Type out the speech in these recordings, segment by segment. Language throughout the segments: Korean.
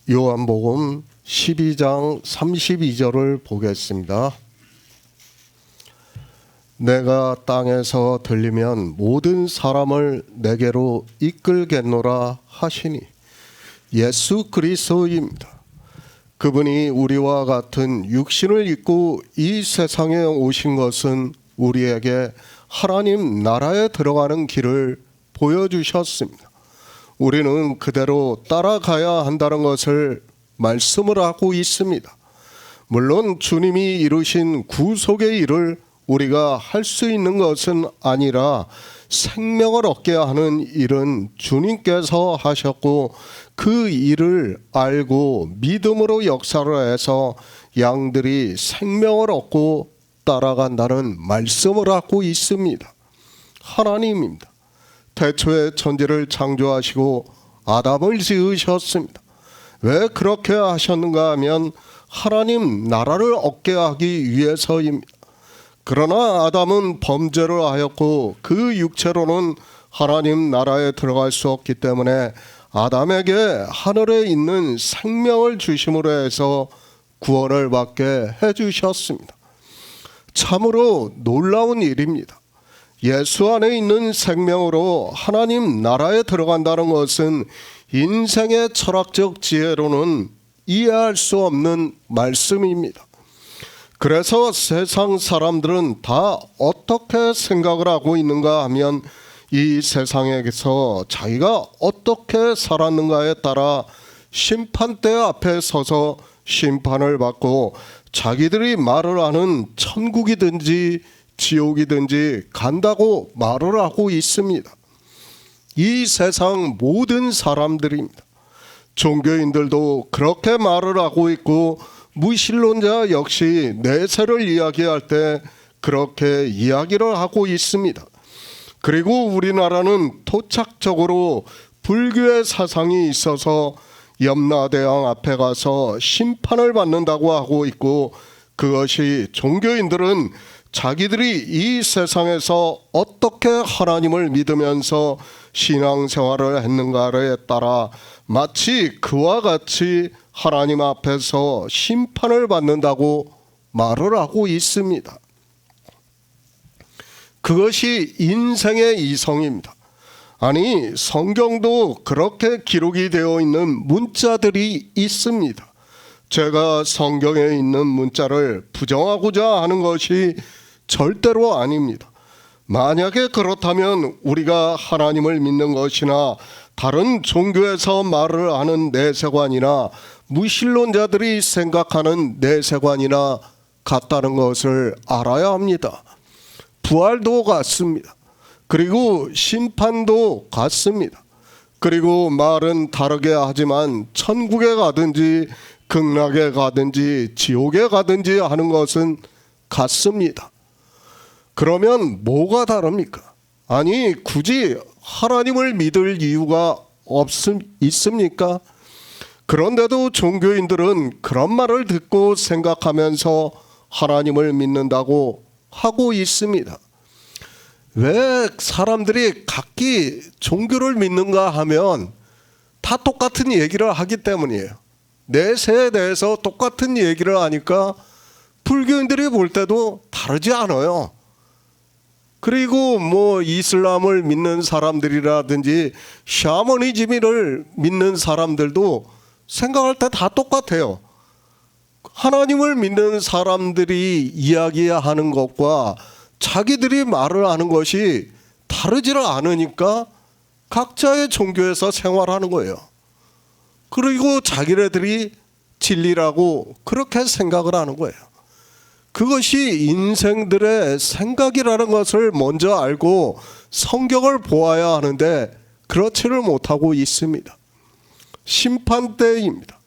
요한복음 12장 32절을 보겠습니다. 내가 땅에서 들리면 모든 사람을 내게로 이끌겠노라 하시니 예수 그리스도입니다. 그분이 우리와 같은 육신을 입고 이 세상에 오신 것은 우리에게 하나님 나라에 들어가는 길을 보여주셨습니다. 우리는 그대로 따라가야 한다는 것을 말씀을 하고 있습니다. 물론 주님이 이루신 구속의 일을 우리가 할 수 있는 것은 아니라 생명을 얻게 하는 일은 주님께서 하셨고 그 일을 알고 믿음으로 역사를 해서 양들이 생명을 얻고 따라간다는 말씀을 하고 있습니다. 하나님입니다. 태초에 천지를 창조하시고 아담을 지으셨습니다. 왜 그렇게 하셨는가 하면 하나님 나라를 얻게 하기 위해서입니다. 그러나 아담은 범죄를 하였고 그 육체로는 하나님 나라에 들어갈 수 없기 때문에 아담에게 하늘에 있는 생명을 주심으로 해서 구원을 받게 해주셨습니다. 참으로 놀라운 일입니다. 예수 안에 있는 생명으로 하나님 나라에 들어간다는 것은 인생의 철학적 지혜로는 이해할 수 없는 말씀입니다. 그래서 세상 사람들은 다 어떻게 생각을 하고 있는가 하면 이 세상에서 자기가 어떻게 살았는가에 따라 심판대 앞에 서서 심판을 받고 자기들이 말을 하는 천국이든지 지옥이든지 간다고 말을 하고 있습니다. 이 세상 모든 사람들입니다. 종교인들도 그렇게 말을 하고 있고 무신론자 역시 내세를 이야기할 때 그렇게 이야기를 하고 있습니다. 그리고 우리나라는 토착적으로 불교의 사상이 있어서 염라대왕 앞에 가서 심판을 받는다고 하고 있고 그것이 종교인들은 자기들이 이 세상에서 어떻게 하나님을 믿으면서 신앙생활을 했는가에 따라 마치 그와 같이 하나님 앞에서 심판을 받는다고 말을 하고 있습니다. 그것이 인생의 이성입니다. 아니, 성경도 그렇게 기록이 되어 있는 문자들이 있습니다. 제가 성경에 있는 문자를 부정하고자 하는 것이 절대로 아닙니다. 만약에 그렇다면 우리가 하나님을 믿는 것이나 다른 종교에서 말을 하는 내세관이나 무신론자들이 생각하는 내세관이나 같다는 것을 알아야 합니다. 부활도 같습니다. 그리고 심판도 같습니다. 그리고 말은 다르게 하지만 천국에 가든지 극락에 가든지 지옥에 가든지 하는 것은 같습니다. 그러면 뭐가 다릅니까? 아니, 굳이 하나님을 믿을 이유가 있습니까? 그런데도 종교인들은 그런 말을 듣고 생각하면서 하나님을 믿는다고 하고 있습니다. 왜 사람들이 각기 종교를 믿는가 하면 다 똑같은 얘기를 하기 때문이에요. 내세에 대해서 똑같은 얘기를 하니까 불교인들이 볼 때도 다르지 않아요. 그리고 이슬람을 믿는 사람들이라든지 샤머니즘을 믿는 사람들도 생각할 때 다 똑같아요. 하나님을 믿는 사람들이 이야기하는 것과 자기들이 말을 하는 것이 다르지를 않으니까 각자의 종교에서 생활하는 거예요. 그리고 자기네들이 진리라고 그렇게 생각을 하는 거예요. 그것이 인생들의 생각이라는 것을 먼저 알고 성경을 보아야 하는데 그렇지를 못하고 있습니다. 심판대입니다.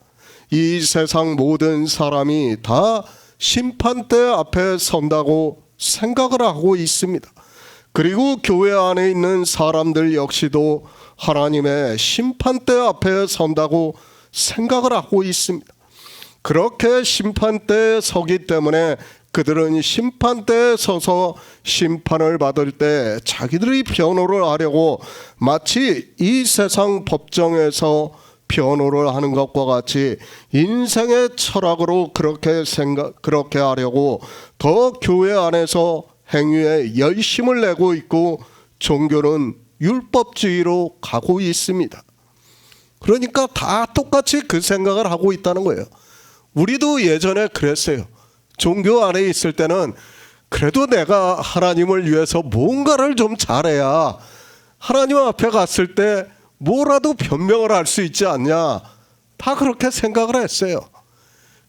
이 세상 모든 사람이 다 심판대 앞에 선다고 생각을 하고 있습니다. 그리고 교회 안에 있는 사람들 역시도 하나님의 심판대 앞에 선다고 생각을 하고 있습니다. 그렇게 심판대에 서기 때문에 그들은 심판대에 서서 심판을 받을 때 자기들이 변호를 하려고 마치 이 세상 법정에서 변호를 하는 것과 같이 인생의 철학으로 그렇게 하려고 더 교회 안에서 행위에 열심을 내고 있고 종교는 율법주의로 가고 있습니다. 그러니까 다 똑같이 그 생각을 하고 있다는 거예요. 우리도 예전에 그랬어요. 종교 안에 있을 때는 그래도 내가 하나님을 위해서 뭔가를 좀 잘해야 하나님 앞에 갔을 때 뭐라도 변명을 할 수 있지 않냐, 다 그렇게 생각을 했어요.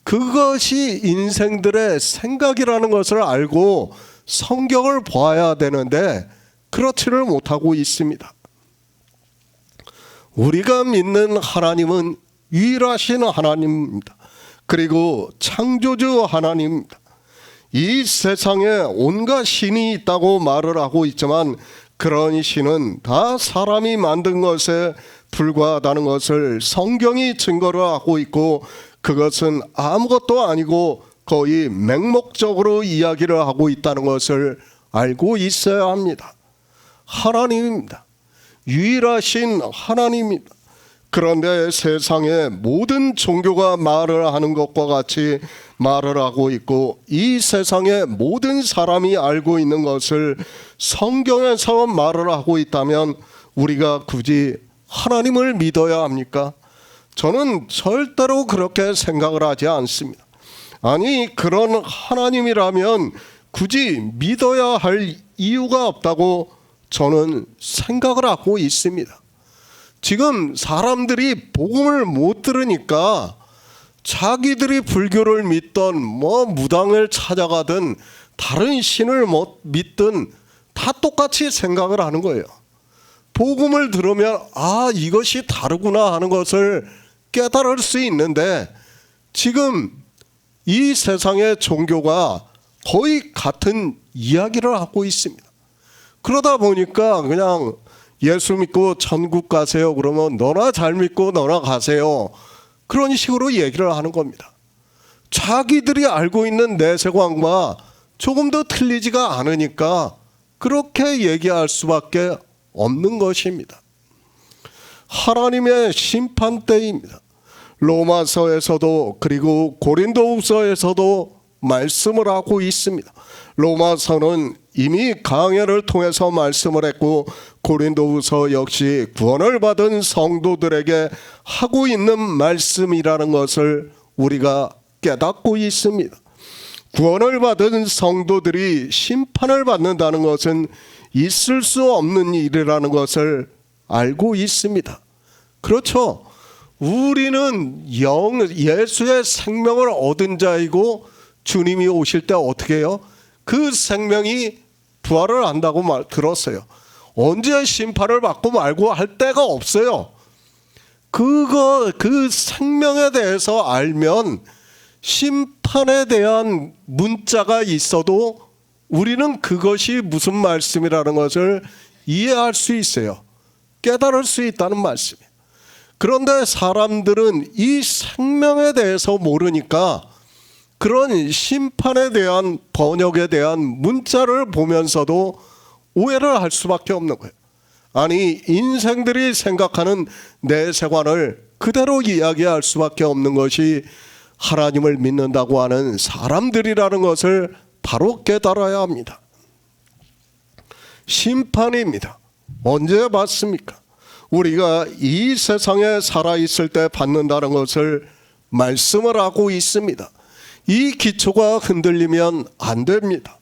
그것이 인생들의 생각이라는 것을 알고 성경을 봐야 되는데 그렇지를 못하고 있습니다. 우리가 믿는 하나님은 유일하신 하나님입니다. 그리고 창조주 하나님입니다. 이 세상에 온갖 신이 있다고 말을 하고 있지만 그런 신은 다 사람이 만든 것에 불과하다는 것을 성경이 증거를 하고 있고, 그것은 아무것도 아니고 거의 맹목적으로 이야기를 하고 있다는 것을 알고 있어야 합니다. 하나님입니다. 유일하신 하나님입니다. 그런데 세상의 모든 종교가 말을 하는 것과 같이 말을 하고 있고, 이 세상의 모든 사람이 알고 있는 것을 성경에서 말을 하고 있다면 우리가 굳이 하나님을 믿어야 합니까? 저는 절대로 그렇게 생각을 하지 않습니다. 아니, 그런 하나님이라면 굳이 믿어야 할 이유가 없다고 저는 생각을 하고 있습니다. 지금 사람들이 복음을 못 들으니까 자기들이 불교를 믿던 무당을 찾아가든 다른 신을 믿든 다 똑같이 생각을 하는 거예요. 복음을 들으면 이것이 다르구나 하는 것을 깨달을 수 있는데, 지금 이 세상의 종교가 거의 같은 이야기를 하고 있습니다. 그러다 보니까 그냥 예수 믿고 천국 가세요 그러면 너나 잘 믿고 너나 가세요, 그런 식으로 얘기를 하는 겁니다. 자기들이 알고 있는 내세관과 조금 더 틀리지가 않으니까 그렇게 얘기할 수밖에 없는 것입니다. 하나님의 심판 때입니다. 로마서에서도 그리고 고린도후서에서도 말씀을 하고 있습니다. 로마서는 이미 강해를 통해서 말씀을 했고, 고린도후서 역시 구원을 받은 성도들에게 하고 있는 말씀이라는 것을 우리가 깨닫고 있습니다. 구원을 받은 성도들이 심판을 받는다는 것은 있을 수 없는 일이라는 것을 알고 있습니다. 그렇죠. 우리는 예수의 생명을 얻은 자이고, 주님이 오실 때 어떻게 해요? 그 생명이 부활을 한다고 들었어요. 언제 심판을 받고 말고 할 때가 없어요. 그 생명에 대해서 알면 심판에 대한 문자가 있어도 우리는 그것이 무슨 말씀이라는 것을 이해할 수 있어요. 깨달을 수 있다는 말씀이에요. 그런데 사람들은 이 생명에 대해서 모르니까 그런 심판에 대한 번역에 대한 문자를 보면서도 오해를 할 수밖에 없는 거예요. 아니, 인생들이 생각하는 내세관을 그대로 이야기할 수밖에 없는 것이 하나님을 믿는다고 하는 사람들이라는 것을 바로 깨달아야 합니다. 심판입니다. 언제 받습니까? 우리가 이 세상에 살아있을 때 받는다는 것을 말씀을 하고 있습니다. 이 기초가 흔들리면 안 됩니다.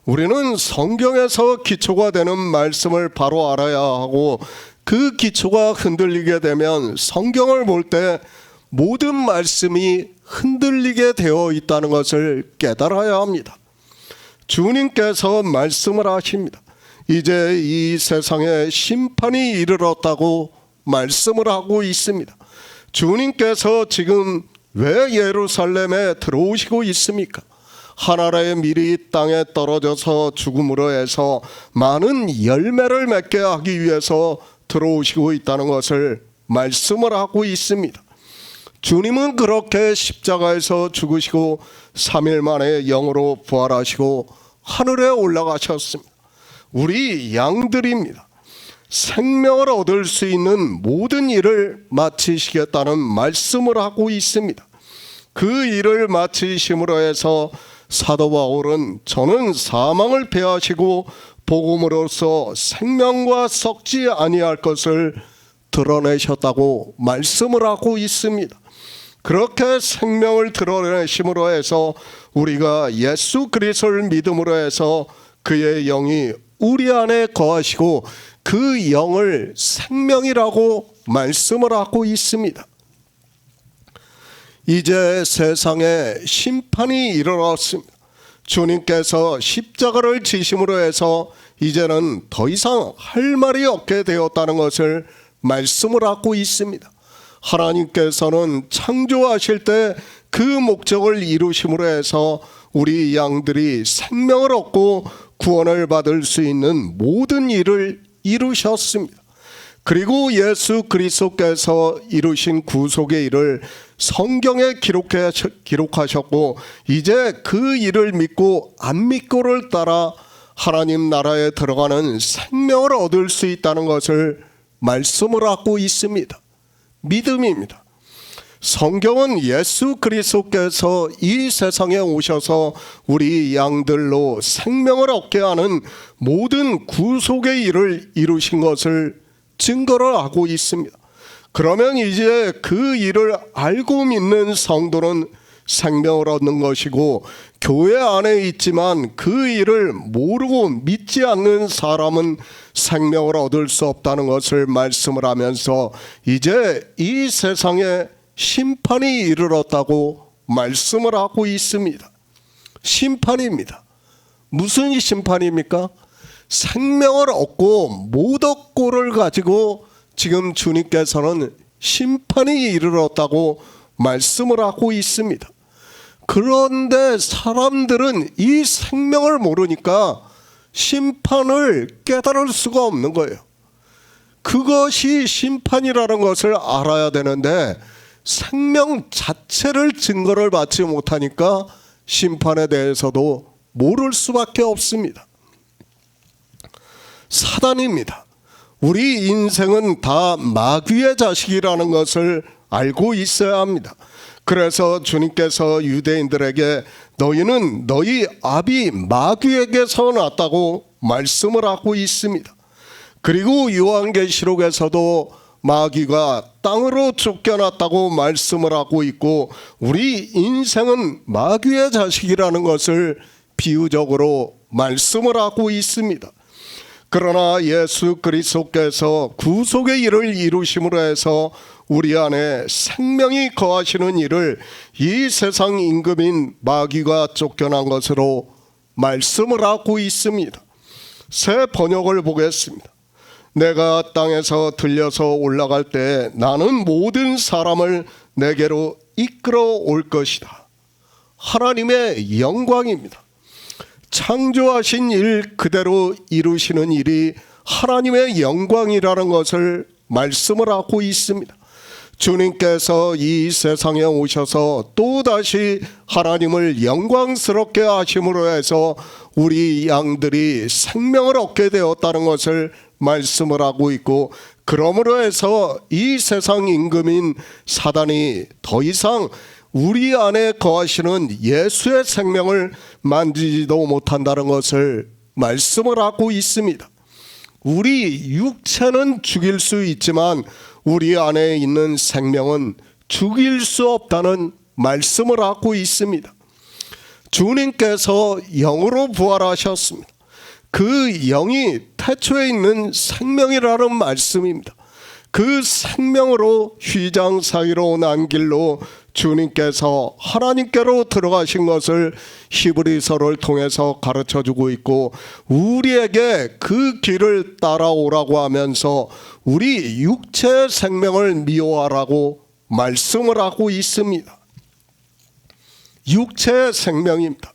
우리는 성경에서 기초가 되는 말씀을 바로 알아야 하고, 그 기초가 흔들리게 되면 성경을 볼 때 모든 말씀이 흔들리게 되어 있다는 것을 깨달아야 합니다. 주님께서 말씀을 하십니다. 이제 이 세상에 심판이 이르렀다고 말씀을 하고 있습니다. 주님께서 지금 왜 예루살렘에 들어오시고 있습니까? 하나라의 밀이 땅에 떨어져서 죽음으로 해서 많은 열매를 맺게 하기 위해서 들어오시고 있다는 것을 말씀을 하고 있습니다. 주님은 그렇게 십자가에서 죽으시고 3일 만에 영으로 부활하시고 하늘에 올라가셨습니다. 우리 양들입니다. 생명을 얻을 수 있는 모든 일을 마치시겠다는 말씀을 하고 있습니다. 그 일을 마치심으로 해서 사도 바울은 저는 사망을 패하시고 복음으로써 생명과 썩지 아니할 것을 드러내셨다고 말씀을 하고 있습니다. 그렇게 생명을 드러내심으로 해서 우리가 예수 그리스도를 믿음으로 해서 그의 영이 우리 안에 거하시고 그 영을 생명이라고 말씀을 하고 있습니다. 이제 세상에 심판이 이르렀습니다. 주님께서 십자가를 지심으로 해서 이제는 더 이상 할 말이 없게 되었다는 것을 말씀을 하고 있습니다. 하나님께서는 창조하실 때 그 목적을 이루심으로 해서 우리 양들이 생명을 얻고 구원을 받을 수 있는 모든 일을 이루셨습니다. 그리고 예수 그리스도께서 이루신 구속의 일을 성경에 기록하셨고 이제 그 일을 믿고 안 믿고를 따라 하나님 나라에 들어가는 생명을 얻을 수 있다는 것을 말씀을 하고 있습니다. 믿음입니다. 성경은 예수 그리스도께서 이 세상에 오셔서 우리 양들로 생명을 얻게 하는 모든 구속의 일을 이루신 것을 증거를 하고 있습니다. 그러면 이제 그 일을 알고 믿는 성도는 생명을 얻는 것이고, 교회 안에 있지만 그 일을 모르고 믿지 않는 사람은 생명을 얻을 수 없다는 것을 말씀을 하면서 이제 이 세상에 심판이 이르렀다고 말씀을 하고 있습니다. 심판입니다. 무슨 심판입니까? 생명을 얻고 못 얻고를 가지고 지금 주님께서는 심판이 이르렀다고 말씀을 하고 있습니다. 그런데 사람들은 이 생명을 모르니까 심판을 깨달을 수가 없는 거예요. 그것이 심판이라는 것을 알아야 되는데 생명 자체를 증거를 받지 못하니까 심판에 대해서도 모를 수밖에 없습니다. 사단입니다. 우리 인생은 다 마귀의 자식이라는 것을 알고 있어야 합니다. 그래서 주님께서 유대인들에게 너희는 너희 아비 마귀에게서 났다고 말씀을 하고 있습니다. 그리고 요한계시록에서도 마귀가 땅으로 쫓겨났다고 말씀을 하고 있고 우리 인생은 마귀의 자식이라는 것을 비유적으로 말씀을 하고 있습니다. 그러나 예수 그리스도께서 구속의 일을 이루심으로 해서 우리 안에 생명이 거하시는 일을 이 세상 임금인 마귀가 쫓겨난 것으로 말씀을 하고 있습니다. 새 번역을 보겠습니다. 내가 땅에서 들려서 올라갈 때 나는 모든 사람을 내게로 이끌어 올 것이다. 하나님의 영광입니다. 창조하신 일 그대로 이루시는 일이 하나님의 영광이라는 것을 말씀을 하고 있습니다. 주님께서 이 세상에 오셔서 또다시 하나님을 영광스럽게 하심으로 해서 우리 양들이 생명을 얻게 되었다는 것을 말씀을 하고 있고, 그러므로 해서 이 세상 임금인 사단이 더 이상 우리 안에 거하시는 예수의 생명을 만지지도 못한다는 것을 말씀을 하고 있습니다. 우리 육체는 죽일 수 있지만 우리 안에 있는 생명은 죽일 수 없다는 말씀을 하고 있습니다. 주님께서 영으로 부활하셨습니다. 그 영이 태초에 있는 생명이라는 말씀입니다. 그 생명으로 휘장 사이로 온 길로 주님께서 하나님께로 들어가신 것을 히브리서를 통해서 가르쳐주고 있고, 우리에게 그 길을 따라오라고 하면서 우리 육체의 생명을 미워하라고 말씀을 하고 있습니다. 육체의 생명입니다.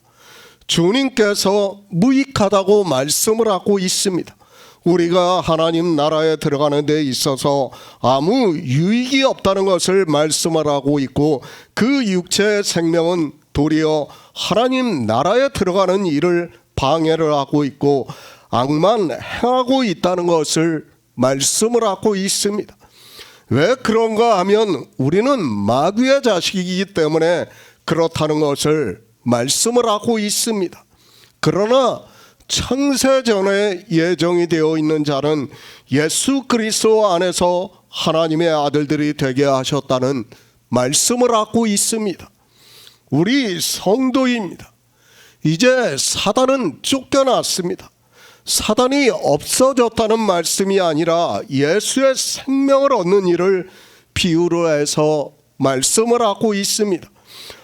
주님께서 무익하다고 말씀을 하고 있습니다. 우리가 하나님 나라에 들어가는 데 있어서 아무 유익이 없다는 것을 말씀을 하고 있고, 그 육체의 생명은 도리어 하나님 나라에 들어가는 일을 방해를 하고 있고 악만 행하고 있다는 것을 말씀을 하고 있습니다. 왜 그런가 하면 우리는 마귀의 자식이기 때문에 그렇다는 것을 말씀을 하고 있습니다. 그러나 창세전에 예정이 되어 있는 자는 예수 그리스도 안에서 하나님의 아들들이 되게 하셨다는 말씀을 하고 있습니다. 우리 성도입니다. 이제 사단은 쫓겨났습니다. 사단이 없어졌다는 말씀이 아니라 예수의 생명을 얻는 일을 비유로 해서 말씀을 하고 있습니다.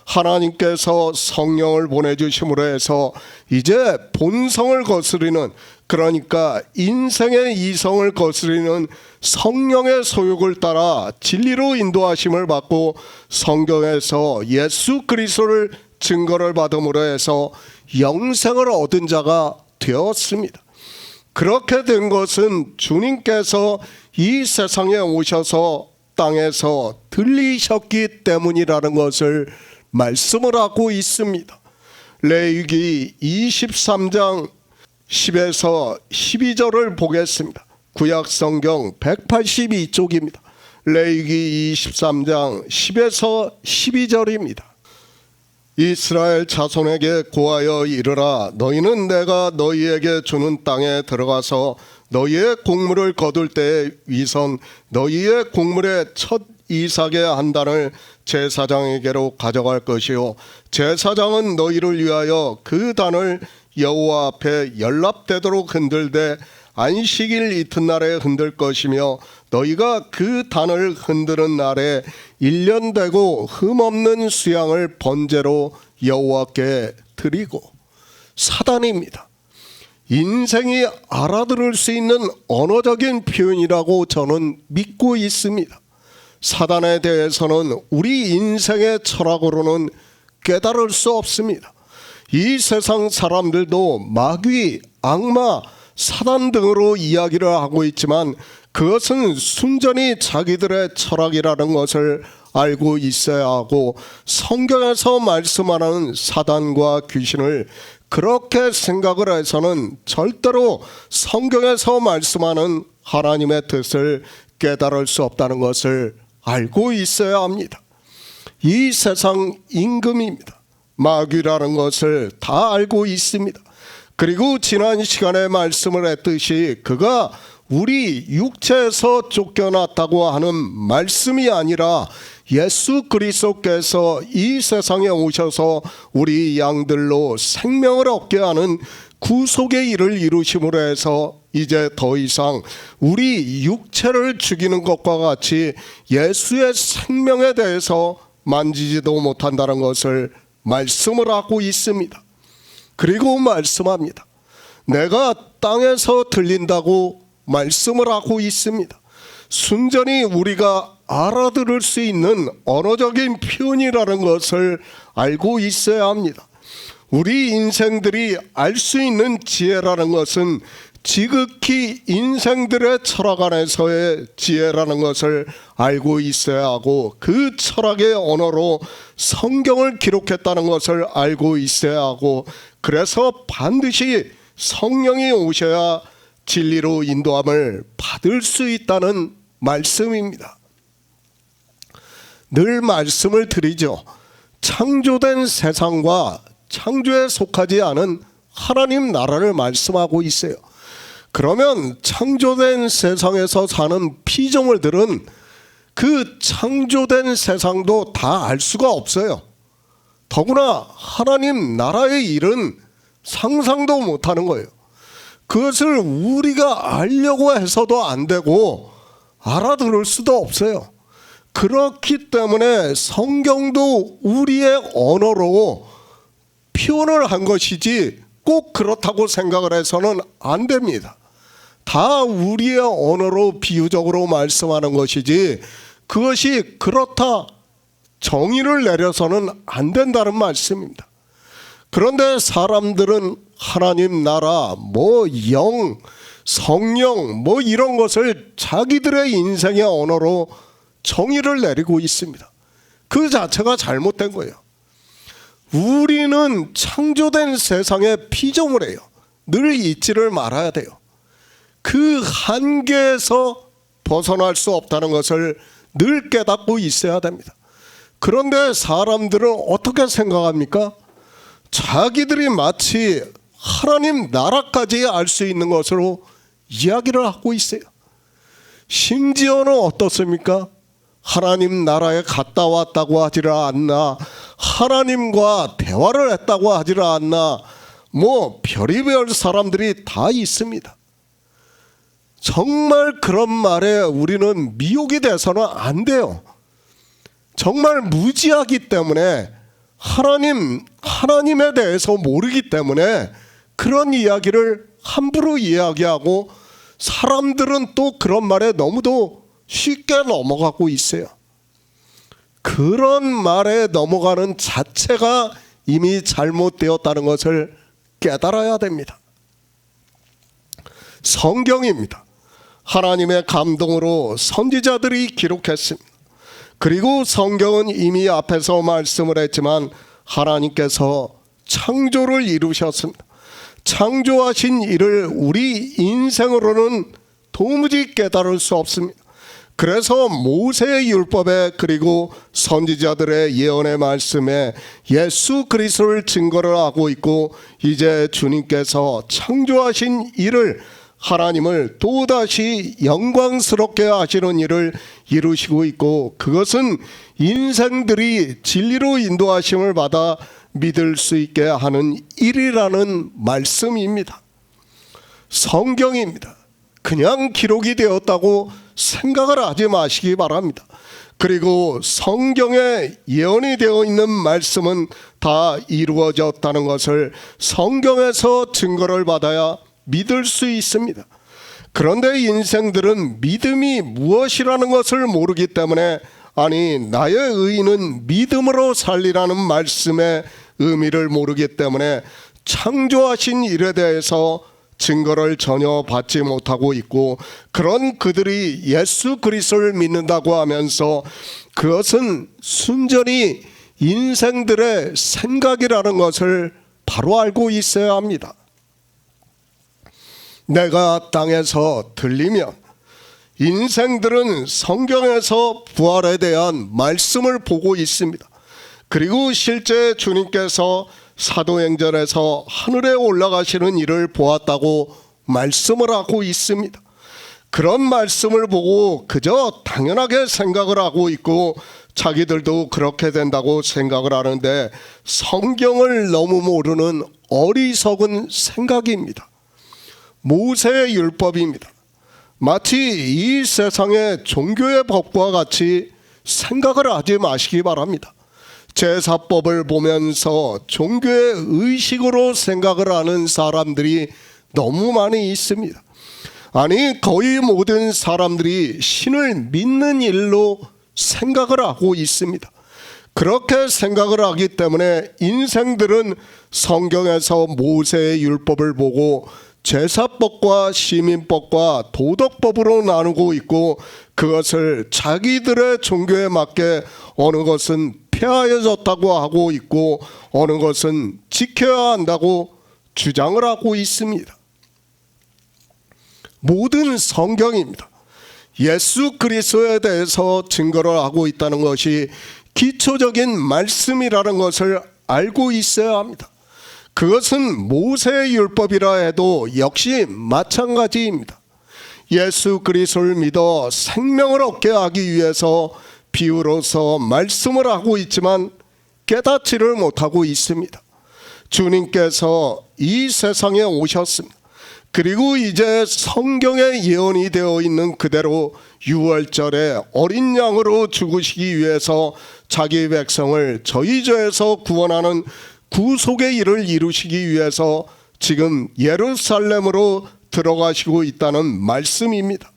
하나님께서 성령을 보내주심으로 해서 이제 본성을 거스리는, 그러니까 인생의 이성을 거스리는 성령의 소욕을 따라 진리로 인도하심을 받고 성경에서 예수 그리스도를 증거를 받음으로 해서 영생을 얻은 자가 되었습니다. 그렇게 된 것은 주님께서 이 세상에 오셔서 땅에서 들리셨기 때문이라는 것을 말씀을 하고 있습니다. 레위기 23장 10에서 12절을 보겠습니다. 구약성경 182쪽입니다. 레위기 23장 10에서 12절입니다. 이스라엘 자손에게 고하여 이르라. 너희는 내가 너희에게 주는 땅에 들어가서 너희의 곡물을 거둘 때에 위선 너희의 곡물의 첫 이삭의 한 단을 제사장에게로 가져갈 것이요 제사장은 너희를 위하여 그 단을 여호와 앞에 연락되도록 흔들되 안식일 이튿날에 흔들 것이며 너희가 그 단을 흔드는 날에 1년 되고 흠없는 수양을 번제로 여호와께 드리고. 사단입니다. 인생이 알아들을 수 있는 언어적인 표현이라고 저는 믿고 있습니다. 사단에 대해서는 우리 인생의 철학으로는 깨달을 수 없습니다. 이 세상 사람들도 마귀, 악마, 사단 등으로 이야기를 하고 있지만 그것은 순전히 자기들의 철학이라는 것을 알고 있어야 하고, 성경에서 말씀하는 사단과 귀신을 그렇게 생각을 해서는 절대로 성경에서 말씀하는 하나님의 뜻을 깨달을 수 없다는 것을 알고 있어야 합니다. 이 세상 임금입니다. 마귀라는 것을 다 알고 있습니다. 그리고 지난 시간에 말씀을 했듯이 그가 우리 육체에서 쫓겨났다고 하는 말씀이 아니라 예수 그리스도께서 이 세상에 오셔서 우리 양들로 생명을 얻게 하는 구속의 일을 이루심으로 해서 이제 더 이상 우리 육체를 죽이는 것과 같이 예수의 생명에 대해서 만지지도 못한다는 것을 말씀을 하고 있습니다. 그리고 말씀합니다. 내가 땅에서 들린다고 말씀을 하고 있습니다. 순전히 우리가 알아들을 수 있는 언어적인 표현이라는 것을 알고 있어야 합니다. 우리 인생들이 알 수 있는 지혜라는 것은 지극히 인생들의 철학 안에서의 지혜라는 것을 알고 있어야 하고, 그 철학의 언어로 성경을 기록했다는 것을 알고 있어야 하고, 그래서 반드시 성령이 오셔야 진리로 인도함을 받을 수 있다는 말씀입니다. 늘 말씀을 드리죠. 창조된 세상과 창조에 속하지 않은 하나님 나라를 말씀하고 있어요. 그러면 창조된 세상에서 사는 피조물들은 그 창조된 세상도 다 알 수가 없어요. 더구나 하나님 나라의 일은 상상도 못하는 거예요. 그것을 우리가 알려고 해서도 안 되고 알아들을 수도 없어요. 그렇기 때문에 성경도 우리의 언어로 표현을 한 것이지 꼭 그렇다고 생각을 해서는 안 됩니다. 다 우리의 언어로 비유적으로 말씀하는 것이지 그것이 그렇다 정의를 내려서는 안 된다는 말씀입니다. 그런데 사람들은 하나님 나라, 영, 성령 이런 것을 자기들의 인생의 언어로 정의를 내리고 있습니다. 그 자체가 잘못된 거예요. 우리는 창조된 세상의 피조물이에요. 늘 잊지를 말아야 돼요. 그 한계에서 벗어날 수 없다는 것을 늘 깨닫고 있어야 됩니다. 그런데 사람들은 어떻게 생각합니까? 자기들이 마치 하나님 나라까지 알 수 있는 것으로 이야기를 하고 있어요. 심지어는 어떻습니까? 하나님 나라에 갔다 왔다고 하지를 않나, 하나님과 대화를 했다고 하지를 않나, 뭐 별의별 사람들이 다 있습니다. 정말 그런 말에 우리는 미혹이 돼서는 안 돼요. 정말 무지하기 때문에 하나님에 대해서 모르기 때문에 그런 이야기를 함부로 이야기하고, 사람들은 또 그런 말에 너무도 쉽게 넘어가고 있어요. 그런 말에 넘어가는 자체가 이미 잘못되었다는 것을 깨달아야 됩니다. 성경입니다. 하나님의 감동으로 선지자들이 기록했습니다. 그리고 성경은 이미 앞에서 말씀을 했지만 하나님께서 창조를 이루셨습니다. 창조하신 일을 우리 인생으로는 도무지 깨달을 수 없습니다. 그래서 모세의 율법에 그리고 선지자들의 예언의 말씀에 예수 그리스도를 증거를 하고 있고, 이제 주님께서 창조하신 일을, 하나님을 또다시 영광스럽게 하시는 일을 이루시고 있고, 그것은 인생들이 진리로 인도하심을 받아 믿을 수 있게 하는 일이라는 말씀입니다. 성경입니다. 그냥 기록이 되었다고 생각을 하지 마시기 바랍니다. 그리고 성경에 예언이 되어 있는 말씀은 다 이루어졌다는 것을 성경에서 증거를 받아야 믿을 수 있습니다. 그런데 인생들은 믿음이 무엇이라는 것을 모르기 때문에, 아니 나의 의인은 믿음으로 살리라는 말씀의 의미를 모르기 때문에 창조하신 일에 대해서 증거를 전혀 받지 못하고 있고, 그런 그들이 예수 그리스도를 믿는다고 하면서 그것은 순전히 인생들의 생각이라는 것을 바로 알고 있어야 합니다. 내가 땅에서 들리면, 인생들은 성경에서 부활에 대한 말씀을 보고 있습니다. 그리고 실제 주님께서 사도행전에서 하늘에 올라가시는 일을 보았다고 말씀을 하고 있습니다. 그런 말씀을 보고 그저 당연하게 생각을 하고 있고, 자기들도 그렇게 된다고 생각을 하는데, 성경을 너무 모르는 어리석은 생각입니다. 모세의 율법입니다. 마치 이 세상의 종교의 법과 같이 생각을 하지 마시기 바랍니다. 제사법을 보면서 종교의 의식으로 생각을 하는 사람들이 너무 많이 있습니다. 아니 거의 모든 사람들이 신을 믿는 일로 생각을 하고 있습니다. 그렇게 생각을 하기 때문에 인생들은 성경에서 모세의 율법을 보고 제사법과 시민법과 도덕법으로 나누고 있고, 그것을 자기들의 종교에 맞게 어느 것은 폐하여졌다고 하고 있고 어느 것은 지켜야 한다고 주장을 하고 있습니다. 모든 성경입니다. 예수 그리스도에 대해서 증거를 하고 있다는 것이 기초적인 말씀이라는 것을 알고 있어야 합니다. 그것은 모세의 율법이라 해도 역시 마찬가지입니다. 예수 그리스도를 믿어 생명을 얻게 하기 위해서 비유로서 말씀을 하고 있지만 깨닫지를 못하고 있습니다. 주님께서 이 세상에 오셨습니다. 그리고 이제 성경에 예언이 되어 있는 그대로 유월절에 어린 양으로 죽으시기 위해서 자기 백성을 저희 죄에서 구원하는 구속의 일을 이루시기 위해서 지금 예루살렘으로 들어가시고 있다는 말씀입니다.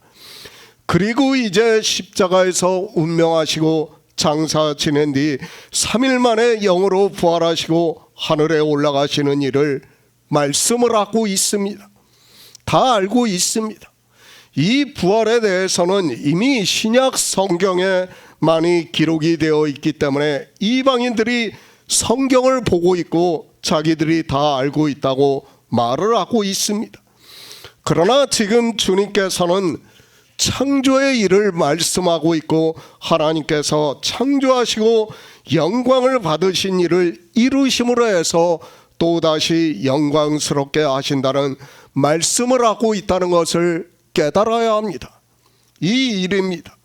그리고 이제 십자가에서 운명하시고 장사 지낸 뒤 3일 만에 영으로 부활하시고 하늘에 올라가시는 일을 말씀을 하고 있습니다. 다 알고 있습니다. 이 부활에 대해서는 이미 신약 성경에 많이 기록이 되어 있기 때문에 이방인들이 성경을 보고 있고 자기들이 다 알고 있다고 말을 하고 있습니다. 그러나 지금 주님께서는 창조의 일을 말씀하고 있고 하나님께서 창조하시고 영광을 받으신 일을 이루심으로 해서 또다시 영광스럽게 하신다는 말씀을 하고 있다는 것을 깨달아야 합니다. 이 일입니다.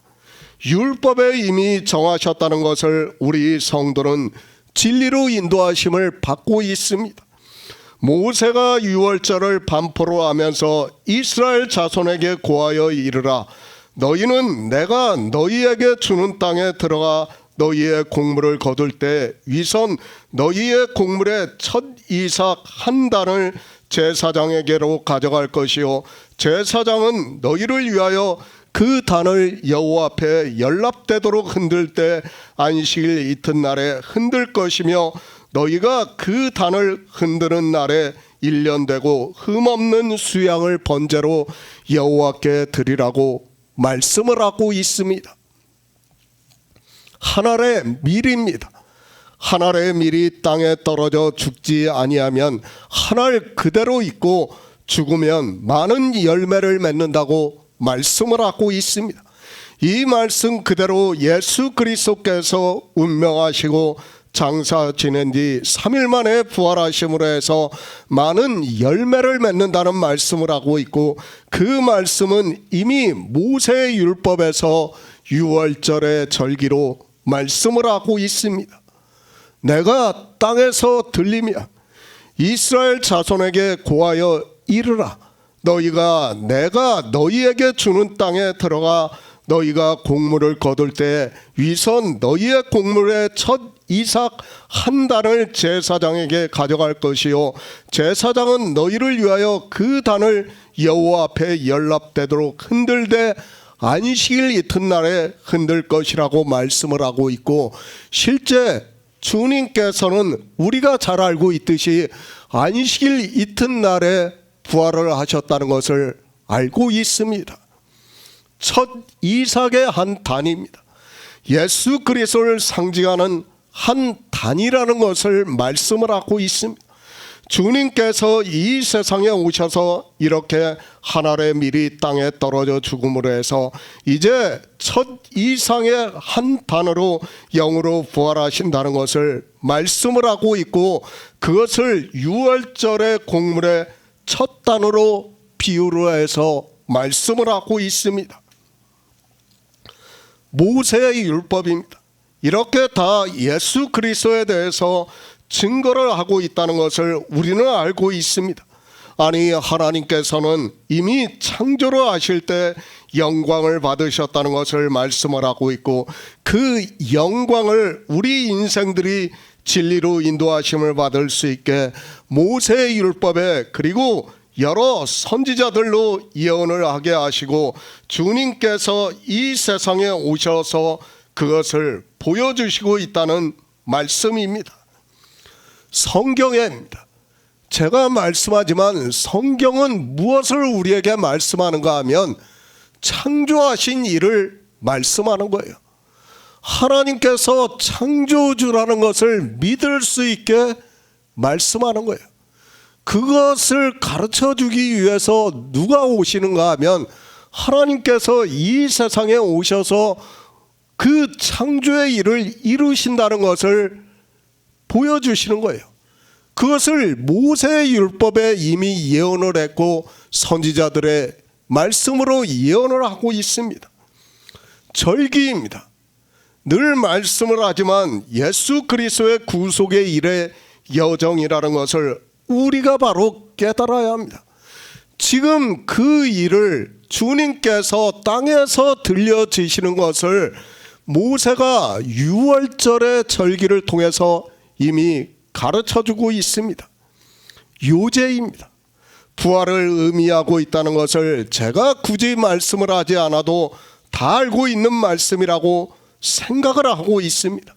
율법에 이미 정하셨다는 것을 우리 성도는 진리로 인도하심을 받고 있습니다. 모세가 유월절을 반포로 하면서 이스라엘 자손에게 고하여 이르라. 너희는 내가 너희에게 주는 땅에 들어가 너희의 곡물을 거둘 때 위선 너희의 곡물의 첫 이삭 한 단을 제사장에게로 가져갈 것이요 제사장은 너희를 위하여 그 단을 여호와 앞에 연납되도록 흔들 때 안식일 이튿날에 흔들 것이며 너희가 그 단을 흔드는 날에 1년 되고 흠없는 수양을 번제로 여호와께 드리라고 말씀을 하고 있습니다. 한 알의 밀입니다. 한 알의 밀이 땅에 떨어져 죽지 아니하면 한 알 그대로 있고 죽으면 많은 열매를 맺는다고 말씀을 하고 있습니다. 이 말씀 그대로 예수 그리스도께서 운명하시고 장사 지낸 뒤 3일 만에 부활하심으로 해서 많은 열매를 맺는다는 말씀을 하고 있고 그 말씀은 이미 모세의 율법에서 유월절의 절기로 말씀을 하고 있습니다. 내가 땅에서 들리면 이스라엘 자손에게 고하여 이르라. 너희가 내가 너희에게 주는 땅에 들어가 너희가 곡물을 거둘 때 위선 너희의 곡물의 첫 이삭 한 단을 제사장에게 가져갈 것이요 제사장은 너희를 위하여 그 단을 여호와 앞에 연납되도록 흔들되 안식일 이튿날에 흔들 것이라고 말씀을 하고 있고 실제 주님께서는 우리가 잘 알고 있듯이 안식일 이튿날에 부활을 하셨다는 것을 알고 있습니다. 첫 이삭의 한 단입니다. 예수 그리스도를 상징하는 한 단이라는 것을 말씀을 하고 있습니다. 주님께서 이 세상에 오셔서 이렇게 한 알의 밀이 땅에 떨어져 죽음으로 해서 이제 첫 이상의 한 단으로 영으로 부활하신다는 것을 말씀을 하고 있고 그것을 유월절의 곡물의 첫 단으로 비유로 해서 말씀을 하고 있습니다. 모세의 율법입니다. 이렇게 다 예수 그리스도에 대해서 증거를 하고 있다는 것을 우리는 알고 있습니다. 아니 하나님께서는 이미 창조를 하실 때 영광을 받으셨다는 것을 말씀을 하고 있고 그 영광을 우리 인생들이 진리로 인도하심을 받을 수 있게 모세의 율법에 그리고 여러 선지자들로 예언을 하게 하시고 주님께서 이 세상에 오셔서 그것을 보여주시고 있다는 말씀입니다. 성경입니다. 제가 말씀하지만 성경은 무엇을 우리에게 말씀하는가 하면 창조하신 일을 말씀하는 거예요. 하나님께서 창조주라는 것을 믿을 수 있게 말씀하는 거예요. 그것을 가르쳐주기 위해서 누가 오시는가 하면 하나님께서 이 세상에 오셔서 그 창조의 일을 이루신다는 것을 보여주시는 거예요. 그것을 모세의 율법에 이미 예언을 했고 선지자들의 말씀으로 예언을 하고 있습니다. 절기입니다. 늘 말씀을 하지만 예수 그리스도의 구속의 일의 여정이라는 것을 우리가 바로 깨달아야 합니다. 지금 그 일을 주님께서 땅에서 들려주시는 것을 모세가 유월절의 절기를 통해서 이미 가르쳐주고 있습니다. 요제입니다. 부활을 의미하고 있다는 것을 제가 굳이 말씀을 하지 않아도 다 알고 있는 말씀이라고 생각을 하고 있습니다.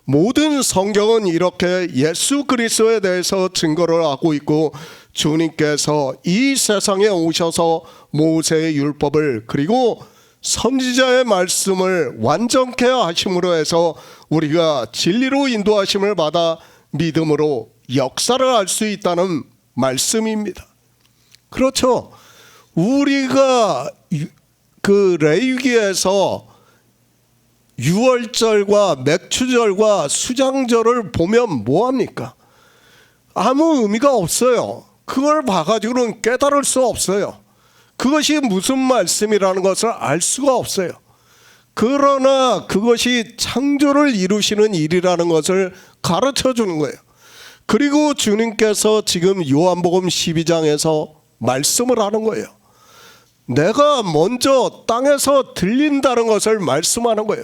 모든 성경은 이렇게 예수 그리스도에 대해서 증거를 하고 있고 주님께서 이 세상에 오셔서 모세의 율법을 그리고 선지자의 말씀을 완전케 하심으로 해서 우리가 진리로 인도하심을 받아 믿음으로 역사를 할 수 있다는 말씀입니다. 그렇죠. 우리가 그 레위기에서 유월절과 맥추절과 수장절을 보면 뭐합니까? 아무 의미가 없어요. 그걸 봐가지고는 깨달을 수 없어요. 그것이 무슨 말씀이라는 것을 알 수가 없어요. 그러나 그것이 창조를 이루시는 일이라는 것을 가르쳐 주는 거예요. 그리고 주님께서 지금 요한복음 12장에서 말씀을 하는 거예요. 내가 먼저 땅에서 들린다는 것을 말씀하는 거예요.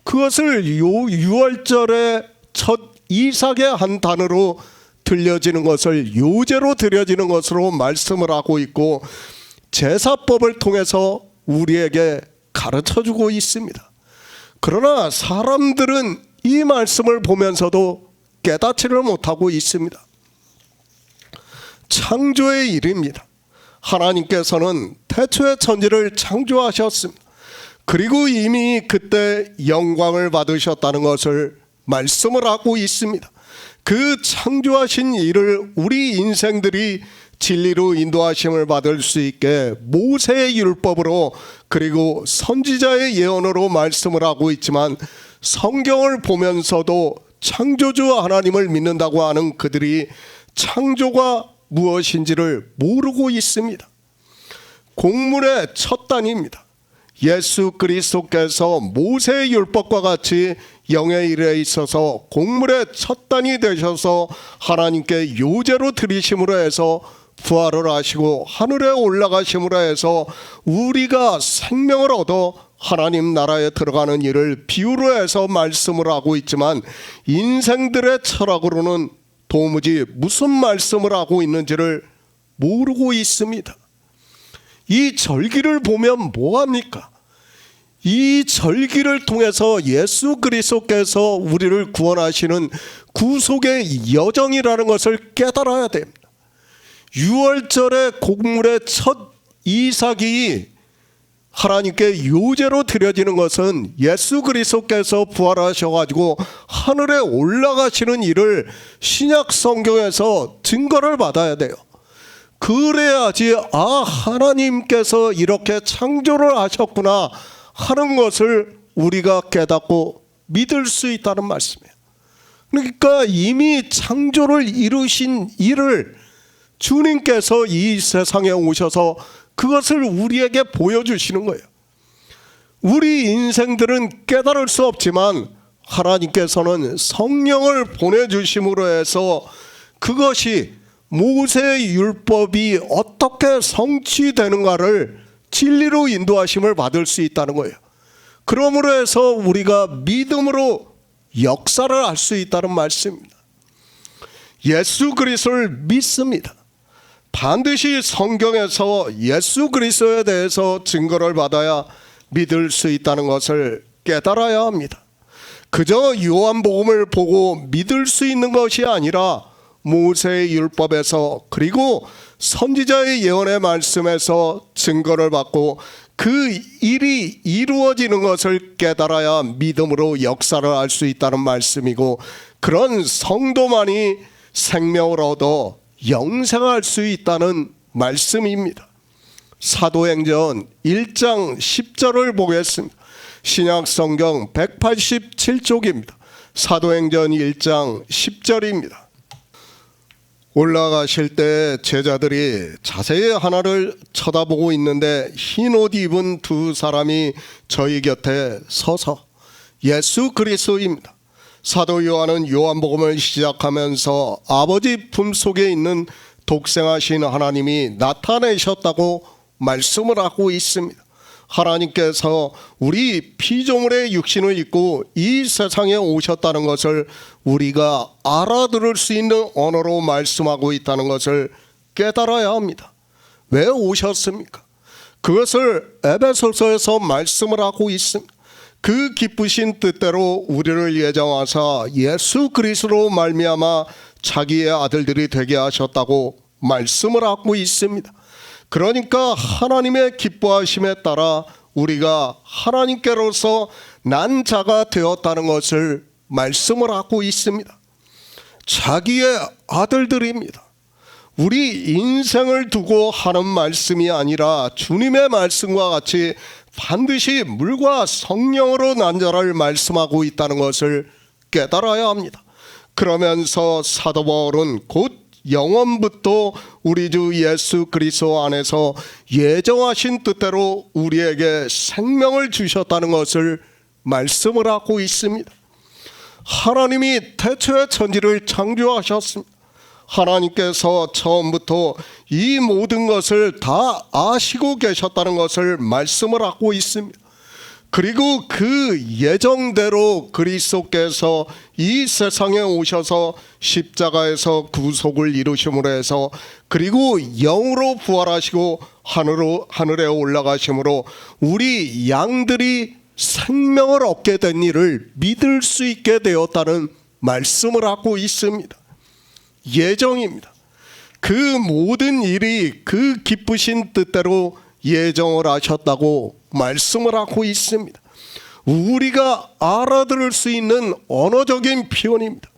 그것을 유월절의 첫 이삭의 한 단으로 들려지는 것을 요제로 드려지는 것으로 말씀을 하고 있고, 제사법을 통해서 우리에게 가르쳐주고 있습니다. 그러나 사람들은 이 말씀을 보면서도 깨닫지를 못하고 있습니다. 창조의 일입니다. 하나님께서는 태초에 천지를 창조하셨습니다. 그리고 이미 그때 영광을 받으셨다는 것을 말씀을 하고 있습니다. 그 창조하신 일을 우리 인생들이 진리로 인도하심을 받을 수 있게 모세의 율법으로 그리고 선지자의 예언으로 말씀을 하고 있지만, 성경을 보면서도 창조주 하나님을 믿는다고 하는 그들이 창조가 무엇인지를 모르고 있습니다. 공문의 첫 단입니다. 예수 그리스도께서 모세의 율법과 같이 영의 일에 있어서 공물의 첫 단이 되셔서 하나님께 요제로 드리심으로 해서 부활을 하시고 하늘에 올라가심으로 해서 우리가 생명을 얻어 하나님 나라에 들어가는 일을 비유로 해서 말씀을 하고 있지만, 인생들의 철학으로는 도무지 무슨 말씀을 하고 있는지를 모르고 있습니다. 이 절기를 보면 뭐합니까? 이 절기를 통해서 예수 그리스도께서 우리를 구원하시는 구속의 여정이라는 것을 깨달아야 됩니다. 유월절의 곡물의 첫 이삭이 하나님께 요제로 드려지는 것은 예수 그리스도께서 부활하셔가지고 하늘에 올라가시는 일을 신약 성경에서 증거를 받아야 돼요. 그래야지 하나님께서 이렇게 창조를 하셨구나 하는 것을 우리가 깨닫고 믿을 수 있다는 말씀이에요. 그러니까 이미 창조를 이루신 일을 주님께서 이 세상에 오셔서 그것을 우리에게 보여주시는 거예요. 우리 인생들은 깨달을 수 없지만 하나님께서는 성령을 보내주심으로 해서 그것이 모세의 율법이 어떻게 성취되는가를 진리로 인도하심을 받을 수 있다는 거예요. 그러므로 해서 우리가 믿음으로 역사를 할 수 있다는 말씀입니다. 예수 그리스도를 믿습니다. 반드시 성경에서 예수 그리스도에 대해서 증거를 받아야 믿을 수 있다는 것을 깨달아야 합니다. 그저 요한복음을 보고 믿을 수 있는 것이 아니라 모세의 율법에서 그리고 선지자의 예언의 말씀에서 증거를 받고 그 일이 이루어지는 것을 깨달아야 믿음으로 역사를 할 수 있다는 말씀이고, 그런 성도만이 생명을 얻어 영생할 수 있다는 말씀입니다. 사도행전 1장 10절을 보겠습니다. 신약 성경 187쪽입니다. 사도행전 1장 10절입니다. 올라가실 때 제자들이 자세히 하나를 쳐다보고 있는데 흰 옷 입은 두 사람이 저희 곁에 서서 예수 그리스도입니다. 사도 요한은 요한복음을 시작하면서 아버지 품속에 있는 독생하신 하나님이 나타내셨다고 말씀을 하고 있습니다. 하나님께서 우리 피조물의 육신을 입고 이 세상에 오셨다는 것을 우리가 알아들을 수 있는 언어로 말씀하고 있다는 것을 깨달아야 합니다. 왜 오셨습니까? 그것을 에베소서에서 말씀을 하고 있습니다. 그 기쁘신 뜻대로 우리를 예정하사 예수 그리스도로 말미암아 자기의 아들들이 되게 하셨다고 말씀을 하고 있습니다. 그러니까 하나님의 기뻐하심에 따라 우리가 하나님께로서 난 자가 되었다는 것을 말씀을 하고 있습니다. 자기의 아들들입니다. 우리 인생을 두고 하는 말씀이 아니라 주님의 말씀과 같이 반드시 물과 성령으로 난 자를 말씀하고 있다는 것을 깨달아야 합니다. 그러면서 사도 바울은 곧 영원부터 우리 주 예수 그리스도 안에서 예정하신 뜻대로 우리에게 생명을 주셨다는 것을 말씀을 하고 있습니다. 하나님이 태초에 천지를 창조하셨습니다. 하나님께서 처음부터 이 모든 것을 다 아시고 계셨다는 것을 말씀을 하고 있습니다. 그리고 그 예정대로 그리스도께서 이 세상에 오셔서 십자가에서 구속을 이루심으로 해서 그리고 영으로 부활하시고 하늘에 올라가심으로 우리 양들이 생명을 얻게 된 일을 믿을 수 있게 되었다는 말씀을 하고 있습니다. 예정입니다. 그 모든 일이 그 기쁘신 뜻대로 예정을 하셨다고 말씀을 하고 있습니다. 우리가 알아들을 수 있는 언어적인 표현입니다.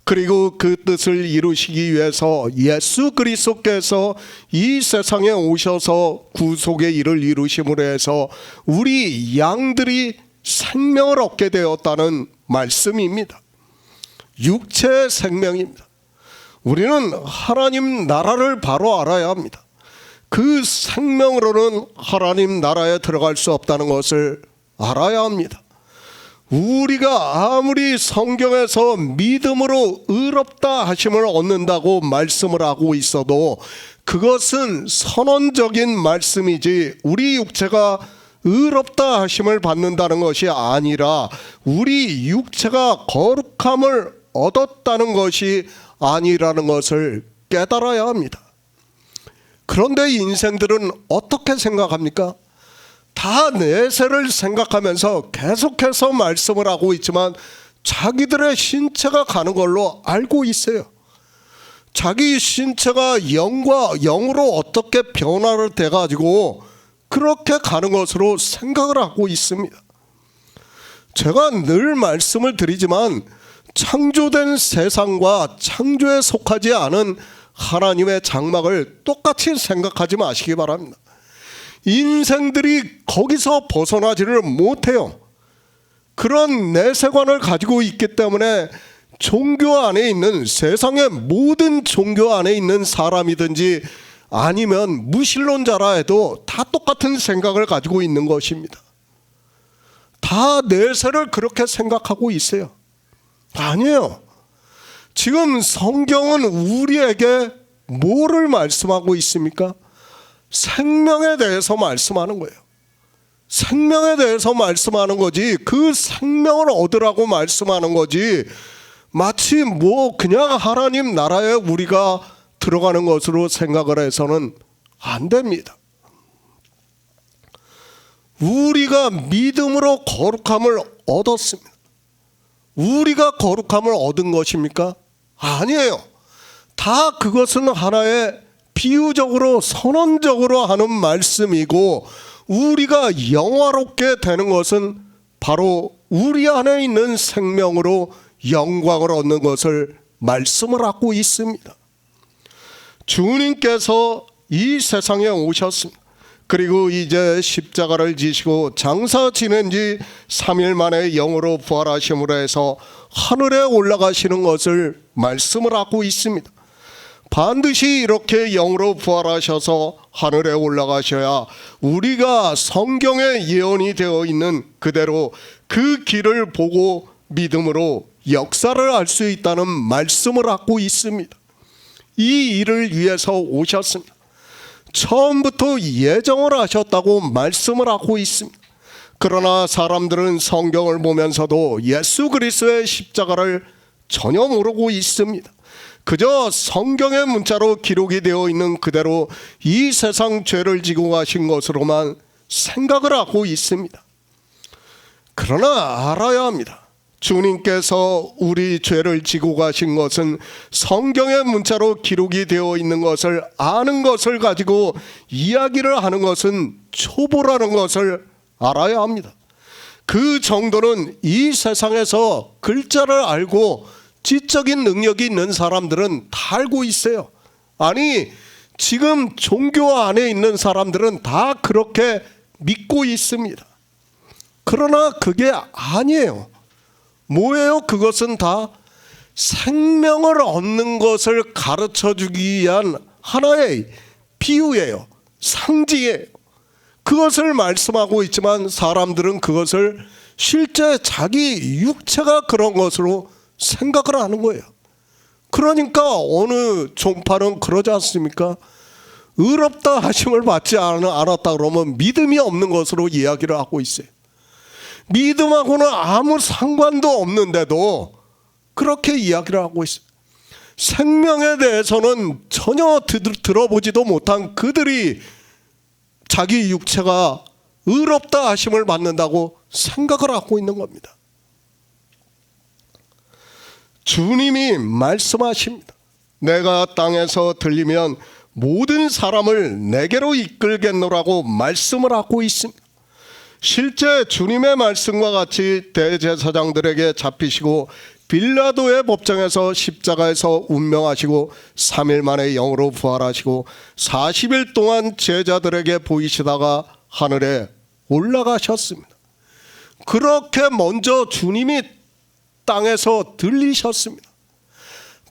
그리고 그 뜻을 이루시기 위해서 예수 그리스도께서 이 세상에 오셔서 구속의 일을 이루심으로 해서 우리 양들이 생명을 얻게 되었다는 말씀입니다. 육체의 생명입니다. 우리는 하나님 나라를 바로 알아야 합니다. 그 생명으로는 하나님 나라에 들어갈 수 없다는 것을 알아야 합니다. 우리가 아무리 성경에서 믿음으로 의롭다 하심을 얻는다고 말씀을 하고 있어도 그것은 선언적인 말씀이지 우리 육체가 의롭다 하심을 받는다는 것이 아니라 우리 육체가 거룩함을 얻었다는 것이 아니라는 것을 깨달아야 합니다. 그런데 인생들은 어떻게 생각합니까? 다 내세를 생각하면서 계속해서 말씀을 하고 있지만 자기들의 신체가 가는 걸로 알고 있어요. 자기 신체가 영과 영으로 어떻게 변화를 돼가지고 그렇게 가는 것으로 생각을 하고 있습니다. 제가 늘 말씀을 드리지만 창조된 세상과 창조에 속하지 않은 하나님의 장막을 똑같이 생각하지 마시기 바랍니다. 인생들이 거기서 벗어나지를 못해요. 그런 내세관을 가지고 있기 때문에 종교 안에 있는 세상의 모든 종교 안에 있는 사람이든지 아니면 무신론자라 해도 다 똑같은 생각을 가지고 있는 것입니다. 다 내세를 그렇게 생각하고 있어요. 아니에요. 지금 성경은 우리에게 뭐를 말씀하고 있습니까? 생명에 대해서 말씀하는 거예요. 생명에 대해서 말씀하는 거지 그 생명을 얻으라고 말씀하는 거지 마치 뭐 그냥 하나님 나라에 우리가 들어가는 것으로 생각을 해서는 안 됩니다. 우리가 믿음으로 거룩함을 얻었습니다. 우리가 거룩함을 얻은 것입니까? 아니에요. 다 그것은 하나의 비유적으로 선언적으로 하는 말씀이고 우리가 영화롭게 되는 것은 바로 우리 안에 있는 생명으로 영광을 얻는 것을 말씀을 하고 있습니다. 주님께서 이 세상에 오셨습니다. 그리고 이제 십자가를 지시고 장사 지낸 지 3일 만에 영으로 부활하심으로 해서 하늘에 올라가시는 것을 말씀을 하고 있습니다. 반드시 이렇게 영으로 부활하셔서 하늘에 올라가셔야 우리가 성경에 예언이 되어 있는 그대로 그 길을 보고 믿음으로 역사를 할 수 있다는 말씀을 하고 있습니다. 이 일을 위해서 오셨습니다. 처음부터 예정을 하셨다고 말씀을 하고 있습니다. 그러나 사람들은 성경을 보면서도 예수 그리스도의 십자가를 전혀 모르고 있습니다. 그저 성경의 문자로 기록이 되어 있는 그대로 이 세상 죄를 지고 가신 것으로만 생각을 하고 있습니다. 그러나 알아야 합니다. 주님께서 우리 죄를 지고 가신 것은 성경의 문자로 기록이 되어 있는 것을 아는 것을 가지고 이야기를 하는 것은 초보라는 것을 알아야 합니다. 그 정도는 이 세상에서 글자를 알고 지적인 능력이 있는 사람들은 다 알고 있어요. 아니, 지금 종교 안에 있는 사람들은 다 그렇게 믿고 있습니다. 그러나 그게 아니에요. 뭐예요? 그것은 다 생명을 얻는 것을 가르쳐 주기 위한 하나의 비유예요. 상징이에요. 그것을 말씀하고 있지만 사람들은 그것을 실제 자기 육체가 그런 것으로 생각을 하는 거예요. 그러니까 어느 종파는 그러지 않습니까? 의롭다 하심을 받지 않았다 그러면 믿음이 없는 것으로 이야기를 하고 있어요. 믿음하고는 아무 상관도 없는데도 그렇게 이야기를 하고 있어요. 생명에 대해서는 전혀 들어보지도 못한 그들이 자기 육체가 의롭다 하심을 받는다고 생각을 하고 있는 겁니다. 주님이 말씀하십니다. 내가 땅에서 들리면 모든 사람을 내게로 이끌겠노라고 말씀을 하고 있습니다. 실제 주님의 말씀과 같이 대제사장들에게 잡히시고 빌라도의 법정에서 십자가에서 운명하시고 3일 만에 영으로 부활하시고 40일 동안 제자들에게 보이시다가 하늘에 올라가셨습니다. 그렇게 먼저 주님이 땅에서 들리셨습니다.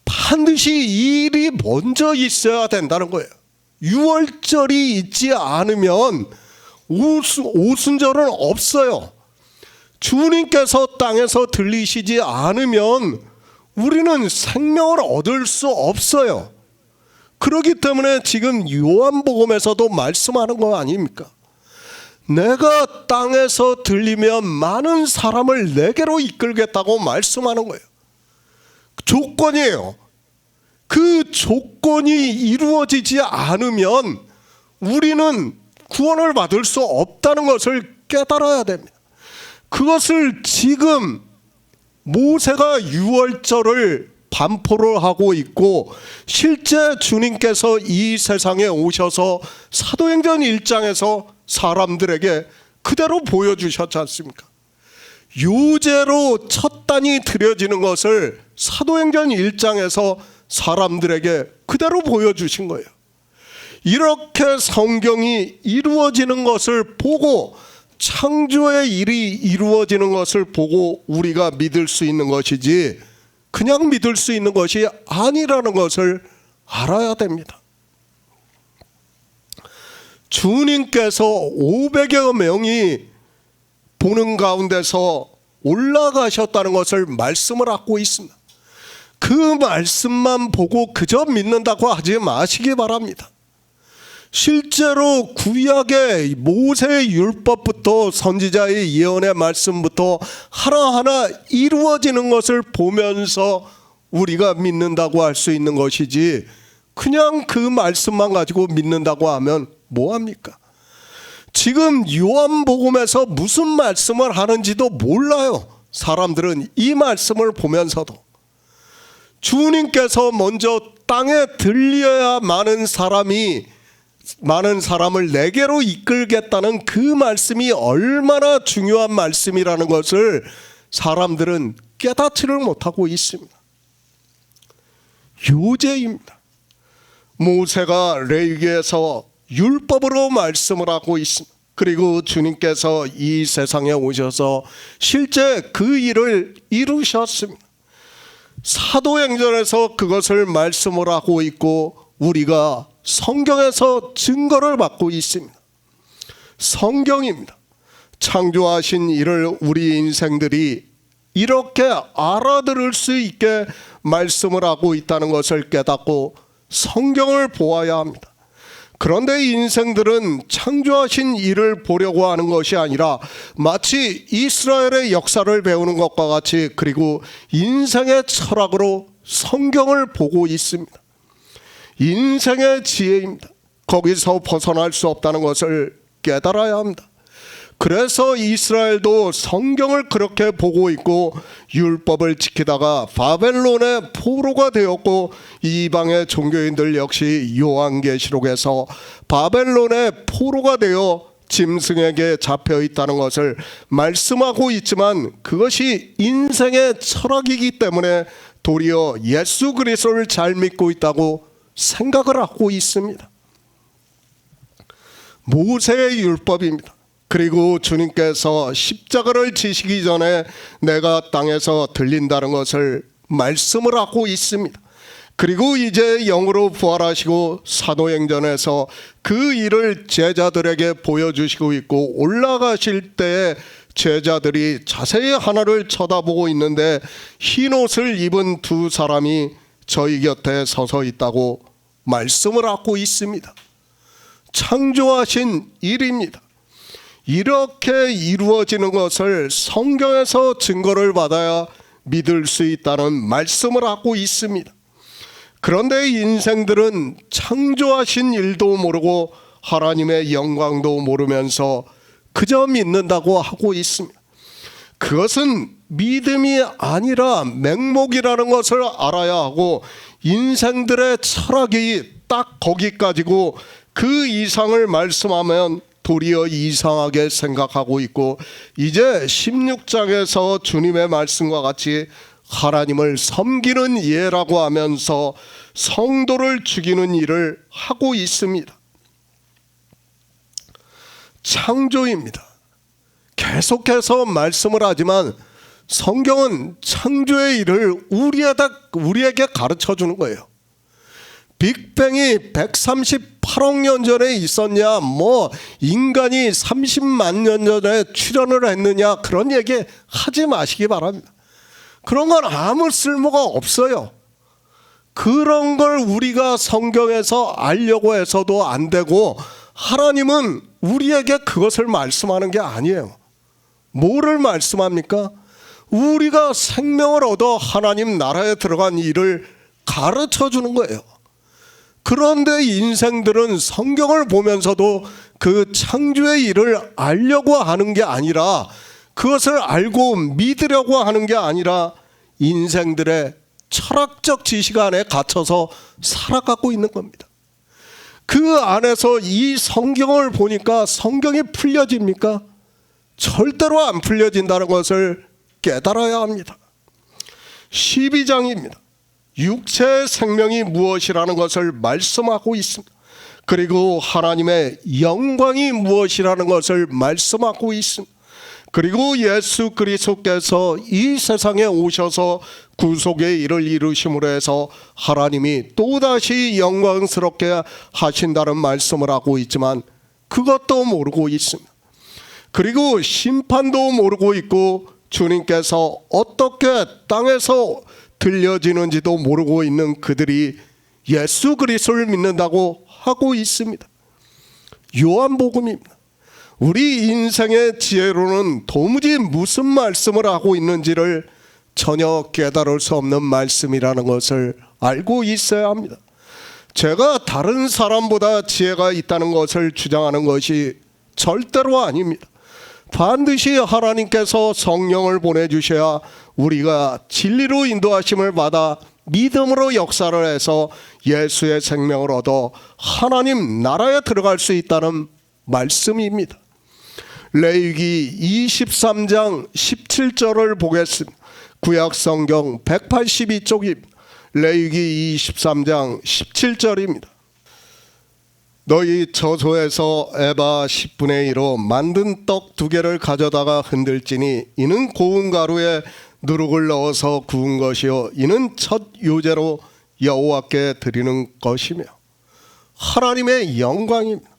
반드시 이 일이 먼저 있어야 된다는 거예요. 유월절이 있지 않으면 오순절은 없어요. 주님께서 땅에서 들리시지 않으면 우리는 생명을 얻을 수 없어요. 그렇기 때문에 지금 요한복음에서도 말씀하는 거 아닙니까? 내가 땅에서 들리면 많은 사람을 내게로 이끌겠다고 말씀하는 거예요. 조건이에요. 그 조건이 이루어지지 않으면 우리는 구원을 받을 수 없다는 것을 깨달아야 됩니다. 그것을 지금 모세가 유월절을 반포를 하고 있고 실제 주님께서 이 세상에 오셔서 사도행전 1장에서 사람들에게 그대로 보여주셨지 않습니까? 유죄로 첫 단이 드려지는 것을 사도행전 1장에서 사람들에게 그대로 보여주신 거예요. 이렇게 성경이 이루어지는 것을 보고 창조의 일이 이루어지는 것을 보고 우리가 믿을 수 있는 것이지 그냥 믿을 수 있는 것이 아니라는 것을 알아야 됩니다. 주님께서 500여 명이 보는 가운데서 올라가셨다는 것을 말씀을 하고 있습니다. 그 말씀만 보고 그저 믿는다고 하지 마시기 바랍니다. 실제로 구약의 모세의 율법부터 선지자의 예언의 말씀부터 하나하나 이루어지는 것을 보면서 우리가 믿는다고 할 수 있는 것이지 그냥 그 말씀만 가지고 믿는다고 하면 뭐합니까? 지금 요한복음에서 무슨 말씀을 하는지도 몰라요. 사람들은 이 말씀을 보면서도 주님께서 먼저 땅에 들려야 많은 사람을 내게로 이끌겠다는 그 말씀이 얼마나 중요한 말씀이라는 것을 사람들은 깨닫지를 못하고 있습니다. 요제입니다. 모세가 레위기에서 율법으로 말씀을 하고 있습니다. 그리고 주님께서 이 세상에 오셔서 실제 그 일을 이루셨습니다. 사도행전에서 그것을 말씀을 하고 있고 우리가 성경에서 증거를 받고 있습니다. 성경입니다. 창조하신 이를 우리 인생들이 이렇게 알아들을 수 있게 말씀을 하고 있다는 것을 깨닫고 성경을 보아야 합니다. 그런데 인생들은 창조하신 이를 보려고 하는 것이 아니라 마치 이스라엘의 역사를 배우는 것과 같이 그리고 인생의 철학으로 성경을 보고 있습니다. 인생의 지혜입니다. 거기서 벗어날 수 없다는 것을 깨달아야 합니다. 그래서 이스라엘도 성경을 그렇게 보고 있고 율법을 지키다가 바벨론의 포로가 되었고 이방의 종교인들 역시 요한계시록에서 바벨론의 포로가 되어 짐승에게 잡혀 있다는 것을 말씀하고 있지만 그것이 인생의 철학이기 때문에 도리어 예수 그리스도를 잘 믿고 있다고 생각을 하고 있습니다. 모세의 율법입니다. 그리고 주님께서 십자가를 지시기 전에 내가 땅에서 들린다는 것을 말씀을 하고 있습니다. 그리고 이제 영으로 부활하시고 사도행전에서 그 일을 제자들에게 보여주시고 있고, 올라가실 때에 제자들이 자세히 하나를 쳐다보고 있는데 흰옷을 입은 두 사람이 저희 곁에 서서 있다고 말씀을 하고 있습니다. 창조하신 일입니다. 이렇게 이루어지는 것을 성경에서 증거를 받아야 믿을 수 있다는 말씀을 하고 있습니다. 그런데 인생들은 창조하신 일도 모르고 하나님의 영광도 모르면서 그저 믿는다고 하고 있습니다. 그것은 믿음이 아니라 맹목이라는 것을 알아야 하고, 인생들의 철학이 딱 거기까지고 그 이상을 말씀하면 도리어 이상하게 생각하고 있고, 이제 16장에서 주님의 말씀과 같이 하나님을 섬기는 예라고 하면서 성도를 죽이는 일을 하고 있습니다. 창조입니다. 계속해서 말씀을 하지만 성경은 창조의 일을 우리에게 가르쳐 주는 거예요. 빅뱅이 138억 년 전에 있었냐, 인간이 30만 년 전에 출현을 했느냐, 그런 얘기 하지 마시기 바랍니다. 그런 건 아무 쓸모가 없어요. 그런 걸 우리가 성경에서 알려고 해서도 안 되고, 하나님은 우리에게 그것을 말씀하는 게 아니에요. 뭐를 말씀합니까? 우리가 생명을 얻어 하나님 나라에 들어간 일을 가르쳐 주는 거예요. 그런데 인생들은 성경을 보면서도 그 창조의 일을 알려고 하는 게 아니라, 그것을 알고 믿으려고 하는 게 아니라 인생들의 철학적 지식 안에 갇혀서 살아가고 있는 겁니다. 그 안에서 이 성경을 보니까 성경이 풀려집니까? 절대로 안 풀려진다는 것을 깨달아야 합니다. 12장입니다. 육체의 생명이 무엇이라는 것을 말씀하고 있습니다. 그리고 하나님의 영광이 무엇이라는 것을 말씀하고 있습니다. 그리고 예수 그리스도께서 이 세상에 오셔서 구속의 일을 이루심으로 해서 하나님이 또다시 영광스럽게 하신다는 말씀을 하고 있지만 그것도 모르고 있습니다. 그리고 심판도 모르고 있고, 주님께서 어떻게 땅에서 들려지는지도 모르고 있는 그들이 예수 그리스도를 믿는다고 하고 있습니다. 요한복음입니다. 우리 인생의 지혜로는 도무지 무슨 말씀을 하고 있는지를 전혀 깨달을 수 없는 말씀이라는 것을 알고 있어야 합니다. 제가 다른 사람보다 지혜가 있다는 것을 주장하는 것이 절대로 아닙니다. 반드시 하나님께서 성령을 보내주셔야 우리가 진리로 인도하심을 받아 믿음으로 역사를 해서 예수의 생명을 얻어 하나님 나라에 들어갈 수 있다는 말씀입니다. 레위기 23장 17절을 보겠습니다. 구약성경 182쪽입니다. 레위기 23장 17절입니다. 너희 저소에서 에바 10분의 1로 만든 떡 2개를 가져다가 흔들지니 이는 고운 가루에 누룩을 넣어서 구운 것이요 이는 첫 요제로 여호와께 드리는 것이며. 하나님의 영광입니다.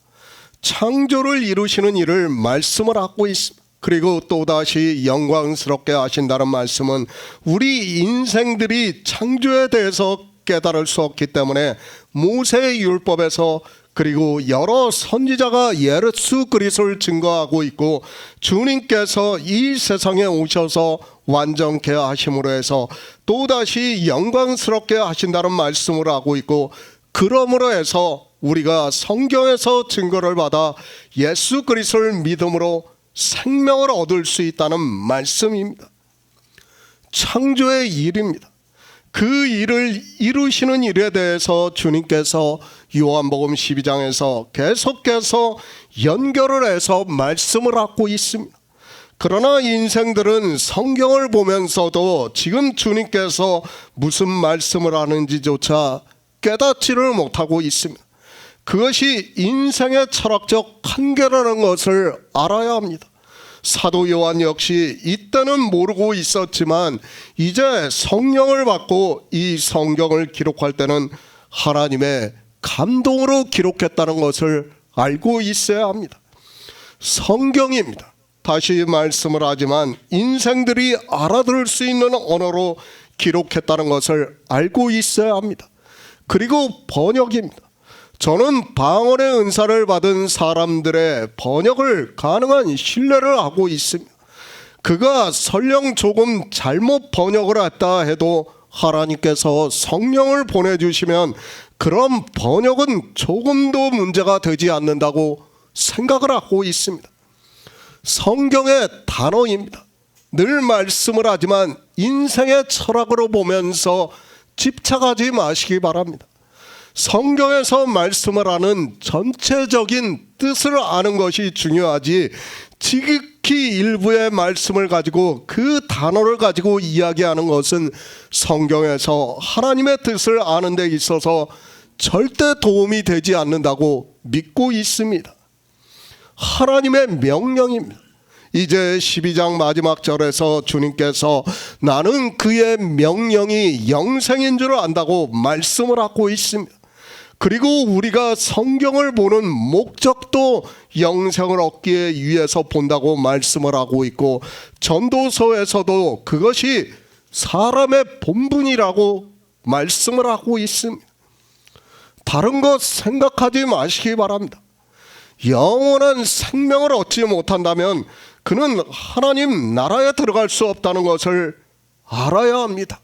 창조를 이루시는 일을 말씀을 하고 있습니다. 그리고 또다시 영광스럽게 하신다는 말씀은 우리 인생들이 창조에 대해서 깨달을 수 없기 때문에 모세의 율법에서, 그리고 여러 선지자가 예수 그리스도를 증거하고 있고, 주님께서 이 세상에 오셔서 완전케 하심으로 해서 또다시 영광스럽게 하신다는 말씀을 하고 있고, 그러므로 해서 우리가 성경에서 증거를 받아 예수 그리스도를 믿음으로 생명을 얻을 수 있다는 말씀입니다. 창조의 일입니다. 그 일을 이루시는 일에 대해서 주님께서 요한복음 12장에서 계속해서 연결을 해서 말씀을 하고 있습니다. 그러나 인생들은 성경을 보면서도 지금 주님께서 무슨 말씀을 하는지조차 깨닫지를 못하고 있습니다. 그것이 인생의 철학적 한계라는 것을 알아야 합니다. 사도 요한 역시 이때는 모르고 있었지만 이제 성령을 받고 이 성경을 기록할 때는 하나님의 감동으로 기록했다는 것을 알고 있어야 합니다. 성경입니다. 다시 말씀을 하지만 인생들이 알아들을 수 있는 언어로 기록했다는 것을 알고 있어야 합니다. 그리고 번역입니다. 저는 방언의 은사를 받은 사람들의 번역을 가능한 신뢰를 하고 있습니다. 그가 설령 조금 잘못 번역을 했다 해도 하나님께서 성령을 보내주시면 그런 번역은 조금도 문제가 되지 않는다고 생각을 하고 있습니다. 성경의 단어입니다. 늘 말씀을 하지만 인생의 철학으로 보면서 집착하지 마시기 바랍니다. 성경에서 말씀을 하는 전체적인 뜻을 아는 것이 중요하지 지극히 일부의 말씀을 가지고 그 단어를 가지고 이야기하는 것은 성경에서 하나님의 뜻을 아는 데 있어서 절대 도움이 되지 않는다고 믿고 있습니다. 하나님의 명령입니다. 이제 12장 마지막 절에서 주님께서 나는 그의 명령이 영생인 줄 안다고 말씀을 하고 있습니다. 그리고 우리가 성경을 보는 목적도 영생을 얻기 위해서 본다고 말씀을 하고 있고 전도서에서도 그것이 사람의 본분이라고 말씀을 하고 있습니다. 다른 것 생각하지 마시기 바랍니다. 영원한 생명을 얻지 못한다면 그는 하나님 나라에 들어갈 수 없다는 것을 알아야 합니다.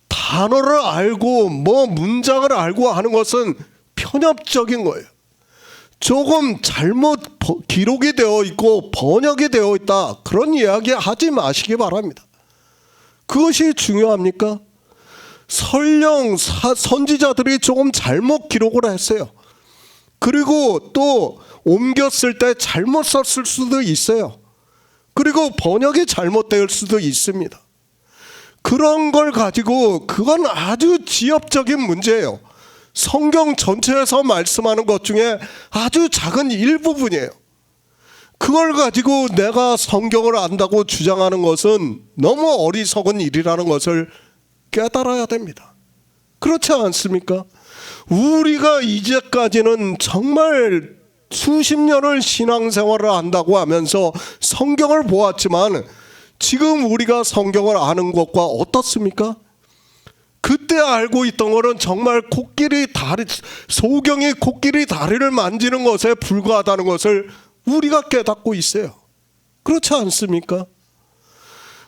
단어를 알고 문장을 알고 하는 것은 편협적인 거예요. 조금 잘못 기록이 되어 있고 번역이 되어 있다, 그런 이야기 하지 마시기 바랍니다. 그것이 중요합니까? 설령 선지자들이 조금 잘못 기록을 했어요. 그리고 또 옮겼을 때 잘못 썼을 수도 있어요. 그리고 번역이 잘못될 수도 있습니다. 그런 걸 가지고 그건 아주 지엽적인 문제예요. 성경 전체에서 말씀하는 것 중에 아주 작은 일부분이에요. 그걸 가지고 내가 성경을 안다고 주장하는 것은 너무 어리석은 일이라는 것을 깨달아야 됩니다. 그렇지 않습니까? 우리가 이제까지는 정말 수십 년을 신앙생활을 한다고 하면서 성경을 보았지만 지금 우리가 성경을 아는 것과 어떻습니까? 그때 알고 있던 것은 정말 소경이 코끼리 다리를 만지는 것에 불과하다는 것을 우리가 깨닫고 있어요. 그렇지 않습니까?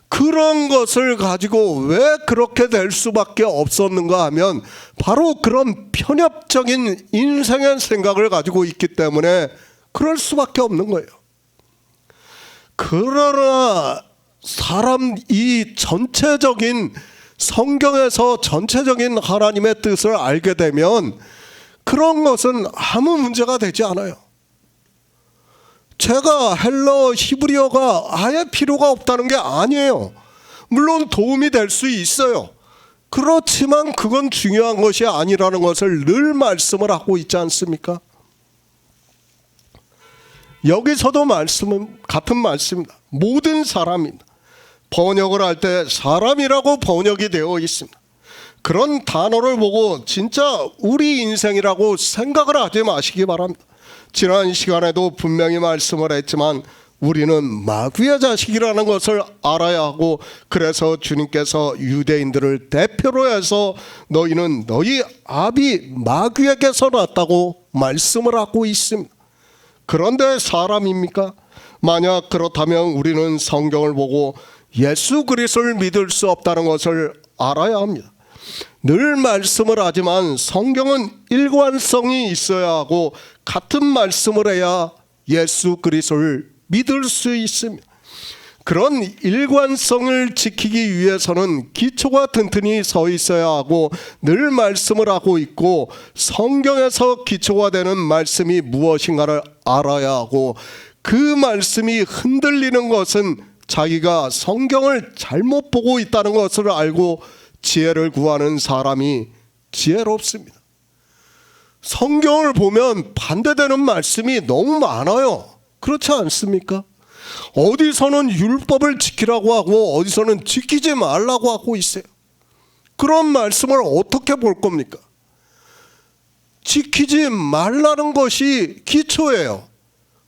그런 것을 가지고 왜 그렇게 될 수밖에 없었는가 하면 바로 그런 편협적인 인생의 생각을 가지고 있기 때문에 그럴 수밖에 없는 거예요. 그러나 이 전체적인 성경에서 전체적인 하나님의 뜻을 알게 되면 그런 것은 아무 문제가 되지 않아요. 제가 헬러 히브리어가 아예 필요가 없다는 게 아니에요. 물론 도움이 될 수 있어요. 그렇지만 그건 중요한 것이 아니라는 것을 늘 말씀을 하고 있지 않습니까? 여기서도 말씀은 같은 말씀입니다. 모든 사람입니다. 번역을 할 때 사람이라고 번역이 되어 있습니다. 그런 단어를 보고 진짜 우리 인생이라고 생각을 하지 마시기 바랍니다. 지난 시간에도 분명히 말씀을 했지만 우리는 마귀의 자식이라는 것을 알아야 하고, 그래서 주님께서 유대인들을 대표로 해서 너희는 너희 아비 마귀에게서 났다고 말씀을 하고 있습니다. 그런데 사람입니까? 만약 그렇다면 우리는 성경을 보고 예수 그리스도를 믿을 수 없다는 것을 알아야 합니다. 늘 말씀을 하지만 성경은 일관성이 있어야 하고 같은 말씀을 해야 예수 그리스도를 믿을 수 있습니다. 그런 일관성을 지키기 위해서는 기초가 튼튼히 서 있어야 하고 늘 말씀을 하고 있고 성경에서 기초가 되는 말씀이 무엇인가를 알아야 하고, 그 말씀이 흔들리는 것은 자기가 성경을 잘못 보고 있다는 것을 알고 지혜를 구하는 사람이 지혜롭습니다. 성경을 보면 반대되는 말씀이 너무 많아요. 그렇지 않습니까? 어디서는 율법을 지키라고 하고 어디서는 지키지 말라고 하고 있어요. 그런 말씀을 어떻게 볼 겁니까? 지키지 말라는 것이 기초예요.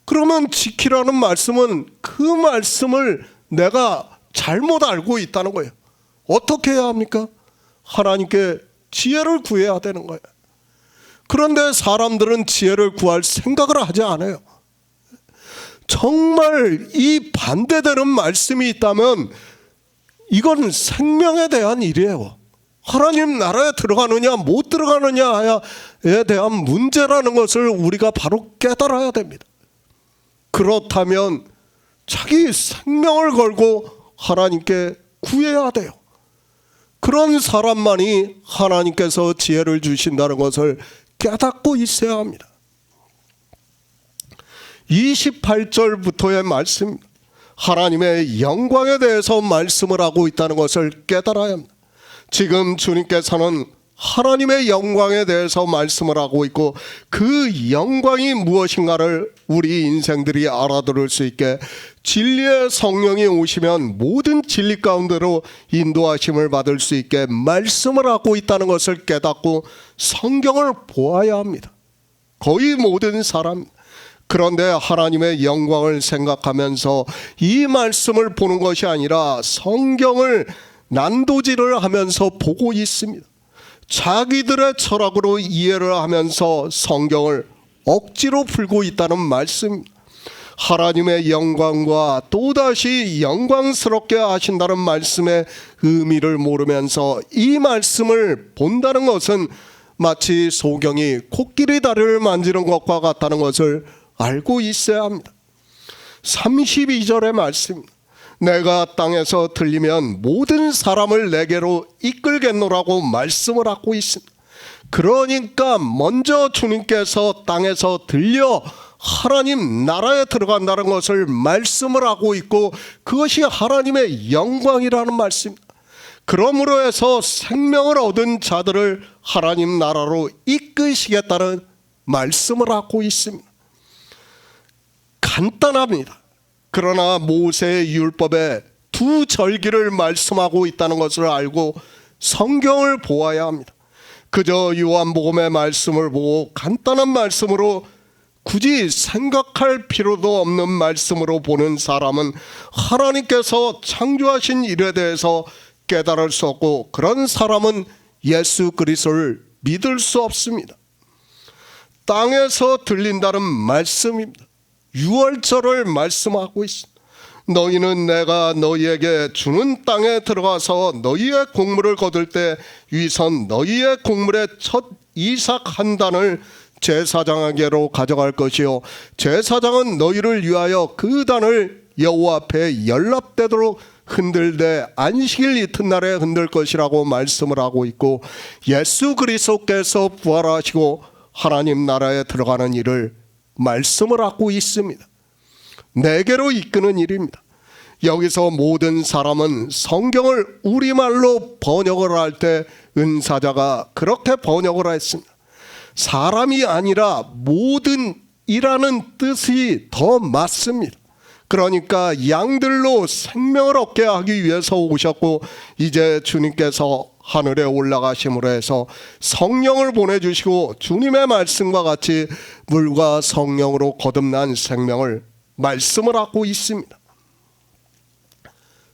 그러면 지키라는 말씀은 그 말씀을 내가 잘못 알고 있다는 거예요. 어떻게 해야 합니까? 하나님께 지혜를 구해야 되는 거예요. 그런데 사람들은 지혜를 구할 생각을 하지 않아요. 정말 이 반대되는 말씀이 있다면 이건 생명에 대한 일이에요. 하나님 나라에 들어가느냐 못 들어가느냐에 대한 문제라는 것을 우리가 바로 깨달아야 됩니다. 그렇다면 자기 생명을 걸고 하나님께 구해야 돼요. 그런 사람만이 하나님께서 지혜를 주신다는 것을 깨닫고 있어야 합니다. 28절부터의 말씀, 하나님의 영광에 대해서 말씀을 하고 있다는 것을 깨달아야 합니다. 지금 주님께서는 하나님의 영광에 대해서 말씀을 하고 있고 그 영광이 무엇인가를 우리 인생들이 알아들을 수 있게 진리의 성령이 오시면 모든 진리 가운데로 인도하심을 받을 수 있게 말씀을 하고 있다는 것을 깨닫고 성경을 보아야 합니다. 거의 모든 사람. 그런데 하나님의 영광을 생각하면서 이 말씀을 보는 것이 아니라 성경을 난도질을 하면서 보고 있습니다. 자기들의 철학으로 이해를 하면서 성경을 억지로 풀고 있다는 말씀. 하나님의 영광과 또다시 영광스럽게 하신다는 말씀의 의미를 모르면서 이 말씀을 본다는 것은 마치 소경이 코끼리 다리를 만지는 것과 같다는 것을 알고 있어야 합니다. 32절의 말씀, 내가 땅에서 들리면 모든 사람을 내게로 이끌겠노라고 말씀을 하고 있습니다. 그러니까 먼저 주님께서 땅에서 들려 하나님 나라에 들어간다는 것을 말씀을 하고 있고 그것이 하나님의 영광이라는 말씀입니다. 그러므로 해서 생명을 얻은 자들을 하나님 나라로 이끄시겠다는 말씀을 하고 있습니다. 간단합니다. 그러나 모세의 율법에 두 절기를 말씀하고 있다는 것을 알고 성경을 보아야 합니다. 그저 요한복음의 말씀을 보고 간단한 말씀으로 굳이 생각할 필요도 없는 말씀으로 보는 사람은 하나님께서 창조하신 일에 대해서 깨달을 수 없고 그런 사람은 예수 그리스도를 믿을 수 없습니다. 땅에서 들린다는 말씀입니다. 6월절을 말씀하고 있습니다. 너희는 내가 너희에게 주는 땅에 들어가서 너희의 곡물을 거둘 때 위선 너희의 곡물의 첫 이삭 한 단을 제사장에게로 가져갈 것이요 제사장은 너희를 위하여 그 단을 여호와 앞에 연락되도록 흔들되 안식일 이튿날에 흔들 것이라고 말씀을 하고 있고 예수 그리스도께서 부활하시고 하나님 나라에 들어가는 일을 말씀을 하고 있습니다. 내게로 이끄는 일입니다. 여기서 모든 사람은 성경을 우리말로 번역을 할 때 은사자가 그렇게 번역을 했습니다. 사람이 아니라 모든 이라는 뜻이 더 맞습니다. 그러니까 양들로 생명을 얻게 하기 위해서 오셨고 이제 주님께서 하늘에 올라가심으로 해서 성령을 보내주시고 주님의 말씀과 같이 물과 성령으로 거듭난 생명을 말씀을 하고 있습니다.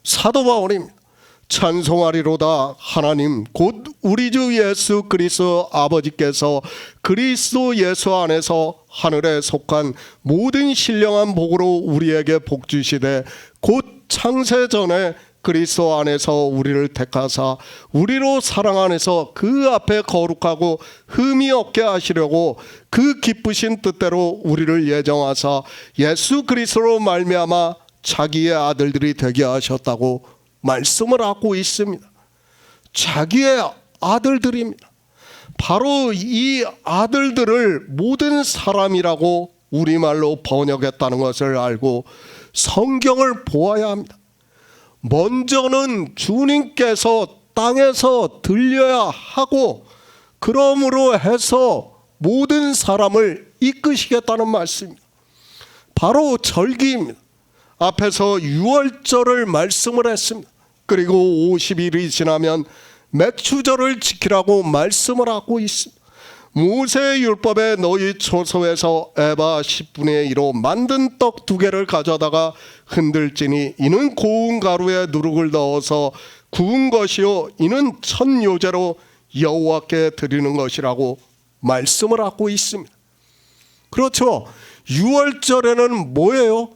사도 바울입니다. 찬송하리로다 하나님 곧 우리 주 예수 그리스도 아버지께서 그리스도 예수 안에서 하늘에 속한 모든 신령한 복으로 우리에게 복 주시되 곧 창세 전에 그리스도 안에서 우리를 택하사 우리로 사랑 안에서 그 앞에 거룩하고 흠이 없게 하시려고 그 기쁘신 뜻대로 우리를 예정하사 예수 그리스도로 말미암아 자기의 아들들이 되게 하셨다고 말씀을 하고 있습니다. 자기의 아들들입니다. 바로 이 아들들을 모든 사람이라고 우리말로 번역했다는 것을 알고 성경을 보아야 합니다. 먼저는 주님께서 땅에서 들려야 하고 그러므로 해서 모든 사람을 이끄시겠다는 말씀입니다. 바로 절기입니다. 앞에서 유월절을 말씀을 했습니다. 그리고 50일이 지나면 맥추절을 지키라고 말씀을 하고 있습니다. 모세의 율법에 너희 초소에서 에바 10분의 1로 만든 떡 2개를 가져다가 흔들지니 이는 고운 가루에 누룩을 넣어서 구운 것이요 이는 첫 요제로 여호와께 드리는 것이라고 말씀을 하고 있습니다. 그렇죠. 유월절에는 뭐예요?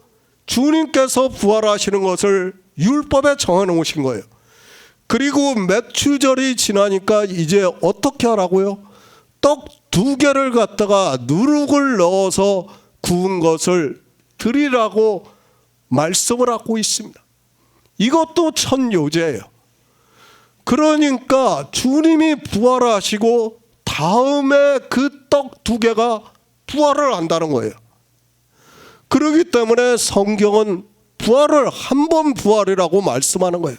주님께서 부활하시는 것을 율법에 정해놓으신 거예요. 그리고 맥추절이 지나니까 이제 어떻게 하라고요? 떡 2개를 갖다가 누룩을 넣어서 구운 것을 드리라고 말씀을 하고 있습니다. 이것도 첫 요제예요. 그러니까 주님이 부활하시고 다음에 그 떡 2개가 부활을 한다는 거예요. 그렇기 때문에 성경은 부활을 한 번 부활이라고 말씀하는 거예요.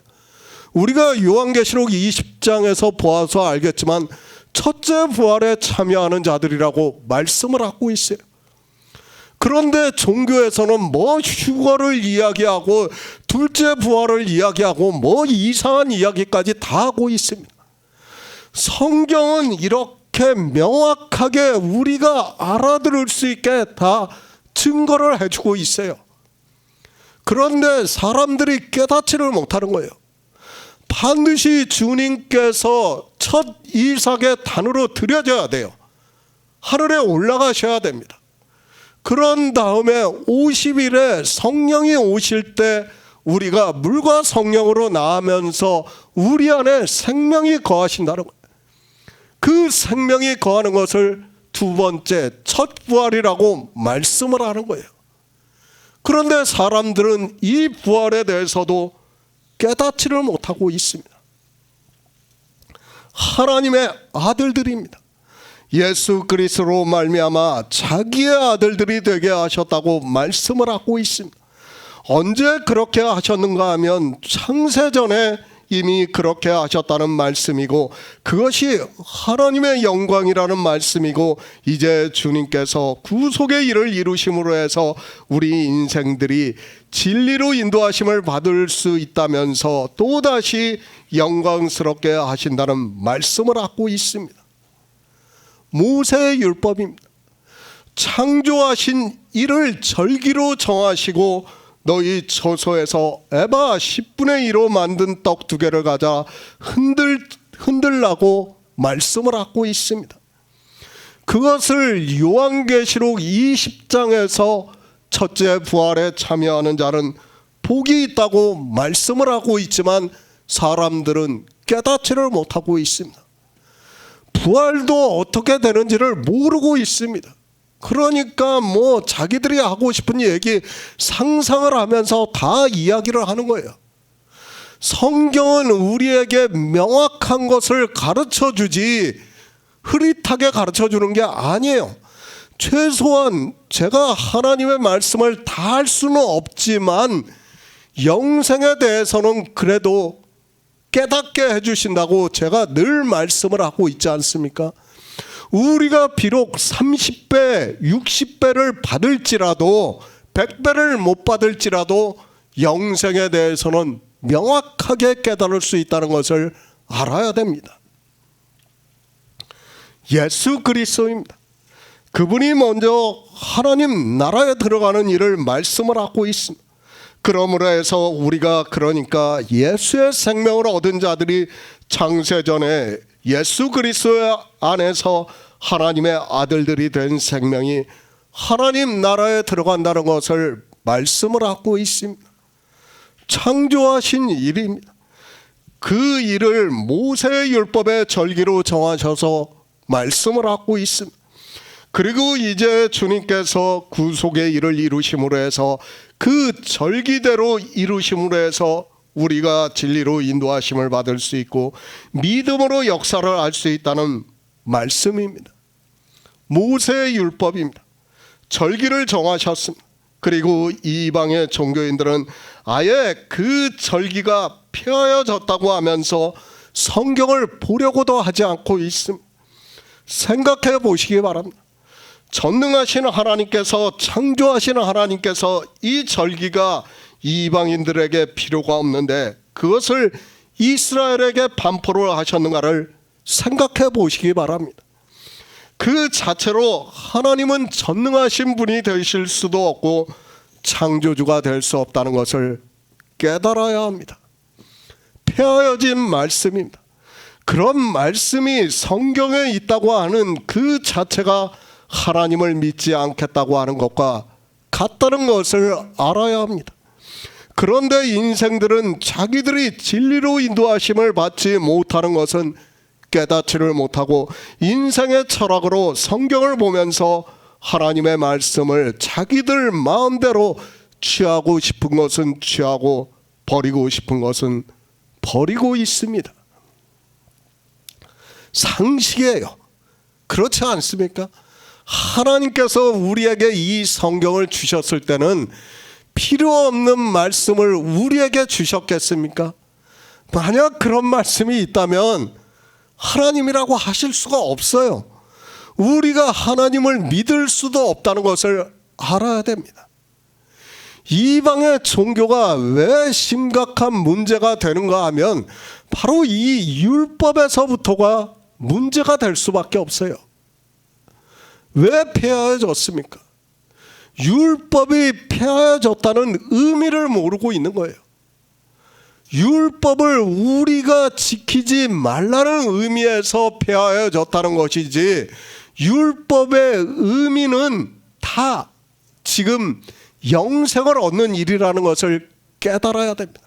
우리가 요한계시록 20장에서 보아서 알겠지만 첫째 부활에 참여하는 자들이라고 말씀을 하고 있어요. 그런데 종교에서는 뭐 휴거를 이야기하고 둘째 부활을 이야기하고 뭐 이상한 이야기까지 다 하고 있습니다. 성경은 이렇게 명확하게 우리가 알아들을 수 있게 다 증거를 해주고 있어요. 그런데 사람들이 깨닫지를 못하는 거예요. 반드시 주님께서 첫 이삭의 단으로 드려져야 돼요. 하늘에 올라가셔야 됩니다. 그런 다음에 50일에 성령이 오실 때 우리가 물과 성령으로 나으면서 우리 안에 생명이 거하신다는 거예요. 그 생명이 거하는 것을 두 번째 첫 부활이라고 말씀을 하는 거예요. 그런데 사람들은 이 부활에 대해서도 깨닫지를 못하고 있습니다. 하나님의 아들들입니다. 예수 그리스도로 말미암아 자기의 아들들이 되게 하셨다고 말씀을 하고 있습니다. 언제 그렇게 하셨는가 하면 창세전에 이미 그렇게 하셨다는 말씀이고 그것이 하나님의 영광이라는 말씀이고 이제 주님께서 구속의 일을 이루심으로 해서 우리 인생들이 진리로 인도하심을 받을 수 있다면서 또다시 영광스럽게 하신다는 말씀을 하고 있습니다. 모세의 율법입니다. 창조하신 이를 절기로 정하시고 너희 처소에서 에바 10분의 1로 만든 떡 2개를 가져 흔들라고 말씀을 하고 있습니다. 그것을 요한계시록 20장에서 첫째 부활에 참여하는 자는 복이 있다고 말씀을 하고 있지만 사람들은 깨닫지를 못하고 있습니다. 부활도 어떻게 되는지를 모르고 있습니다. 그러니까 뭐 자기들이 하고 싶은 얘기 상상을 하면서 다 이야기를 하는 거예요. 성경은 우리에게 명확한 것을 가르쳐 주지 흐릿하게 가르쳐 주는 게 아니에요. 최소한 제가 하나님의 말씀을 다 할 수는 없지만 영생에 대해서는 그래도 깨닫게 해주신다고 제가 늘 말씀을 하고 있지 않습니까? 우리가 비록 30배, 60배를 받을지라도 100배를 못 받을지라도 영생에 대해서는 명확하게 깨달을 수 있다는 것을 알아야 됩니다. 예수 그리스도입니다. 그분이 먼저 하나님 나라에 들어가는 일을 말씀을 하고 있습니다. 그러므로 해서 우리가 그러니까 예수의 생명을 얻은 자들이 창세전에 예수 그리스도 안에서 하나님의 아들들이 된 생명이 하나님 나라에 들어간다는 것을 말씀을 하고 있습니다. 창조하신 일입니다. 그 일을 모세의 율법의 절기로 정하셔서 말씀을 하고 있습니다. 그리고 이제 주님께서 구속의 일을 이루심으로 해서 그 절기대로 이루심으로 해서 우리가 진리로 인도하심을 받을 수 있고 믿음으로 역사를 할 수 있다는 말씀입니다. 모세의 율법입니다. 절기를 정하셨습니다. 그리고 이방의 종교인들은 아예 그 절기가 폐하여졌다고 하면서 성경을 보려고도 하지 않고 있습니다. 생각해 보시기 바랍니다. 전능하신 하나님께서, 창조하시는 하나님께서 이 절기가 이방인들에게 필요가 없는데 그것을 이스라엘에게 반포를 하셨는가를 생각해 보시기 바랍니다. 그 자체로 하나님은 전능하신 분이 되실 수도 없고 창조주가 될 수 없다는 것을 깨달아야 합니다. 폐하여진 말씀입니다. 그런 말씀이 성경에 있다고 하는 그 자체가 하나님을 믿지 않겠다고 하는 것과 같다는 것을 알아야 합니다. 그런데 인생들은 자기들이 진리로 인도하심을 받지 못하는 것은 깨닫지를 못하고 인생의 철학으로 성경을 보면서 하나님의 말씀을 자기들 마음대로 취하고 싶은 것은 취하고 버리고 싶은 것은 버리고 있습니다. 상식이에요. 그렇지 않습니까? 하나님께서 우리에게 이 성경을 주셨을 때는 필요 없는 말씀을 우리에게 주셨겠습니까? 만약 그런 말씀이 있다면 하나님이라고 하실 수가 없어요. 우리가 하나님을 믿을 수도 없다는 것을 알아야 됩니다. 이방의 종교가 왜 심각한 문제가 되는가 하면 바로 이 율법에서부터가 문제가 될 수밖에 없어요. 왜 폐하여졌습니까? 율법이 폐하여졌다는 의미를 모르고 있는 거예요. 율법을 우리가 지키지 말라는 의미에서 폐하여졌다는 것이지 율법의 의미는 다 지금 영생을 얻는 일이라는 것을 깨달아야 됩니다.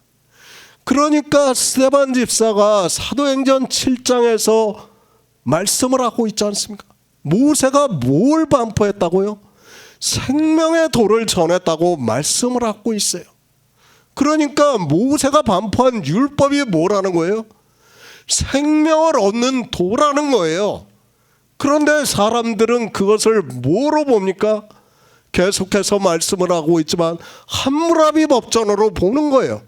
그러니까 스데반 집사가 사도행전 7장에서 말씀을 하고 있지 않습니까? 모세가 뭘 반포했다고요? 생명의 도를 전했다고 말씀을 하고 있어요. 그러니까 모세가 반포한 율법이 뭐라는 거예요? 생명을 얻는 도라는 거예요. 그런데 사람들은 그것을 뭐로 봅니까? 계속해서 말씀을 하고 있지만 함무라비 법전으로 보는 거예요.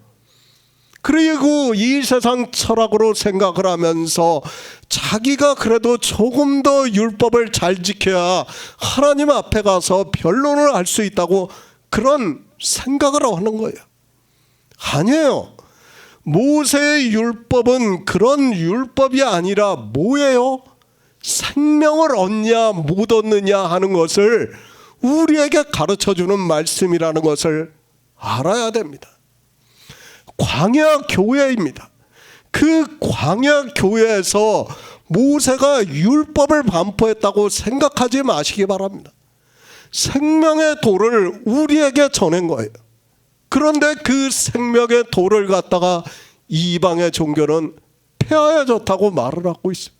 그리고 이 세상 철학으로 생각을 하면서 자기가 그래도 조금 더 율법을 잘 지켜야 하나님 앞에 가서 변론을 할 수 있다고 그런 생각을 하는 거예요. 아니에요. 모세의 율법은 그런 율법이 아니라 뭐예요? 생명을 얻냐 못 얻느냐 하는 것을 우리에게 가르쳐주는 말씀이라는 것을 알아야 됩니다. 광야 교회입니다. 그 광야 교회에서 모세가 율법을 반포했다고 생각하지 마시기 바랍니다. 생명의 도를 우리에게 전한 거예요. 그런데 그 생명의 도를 갖다가 이방의 종교는 폐하여졌다고 말을 하고 있어요.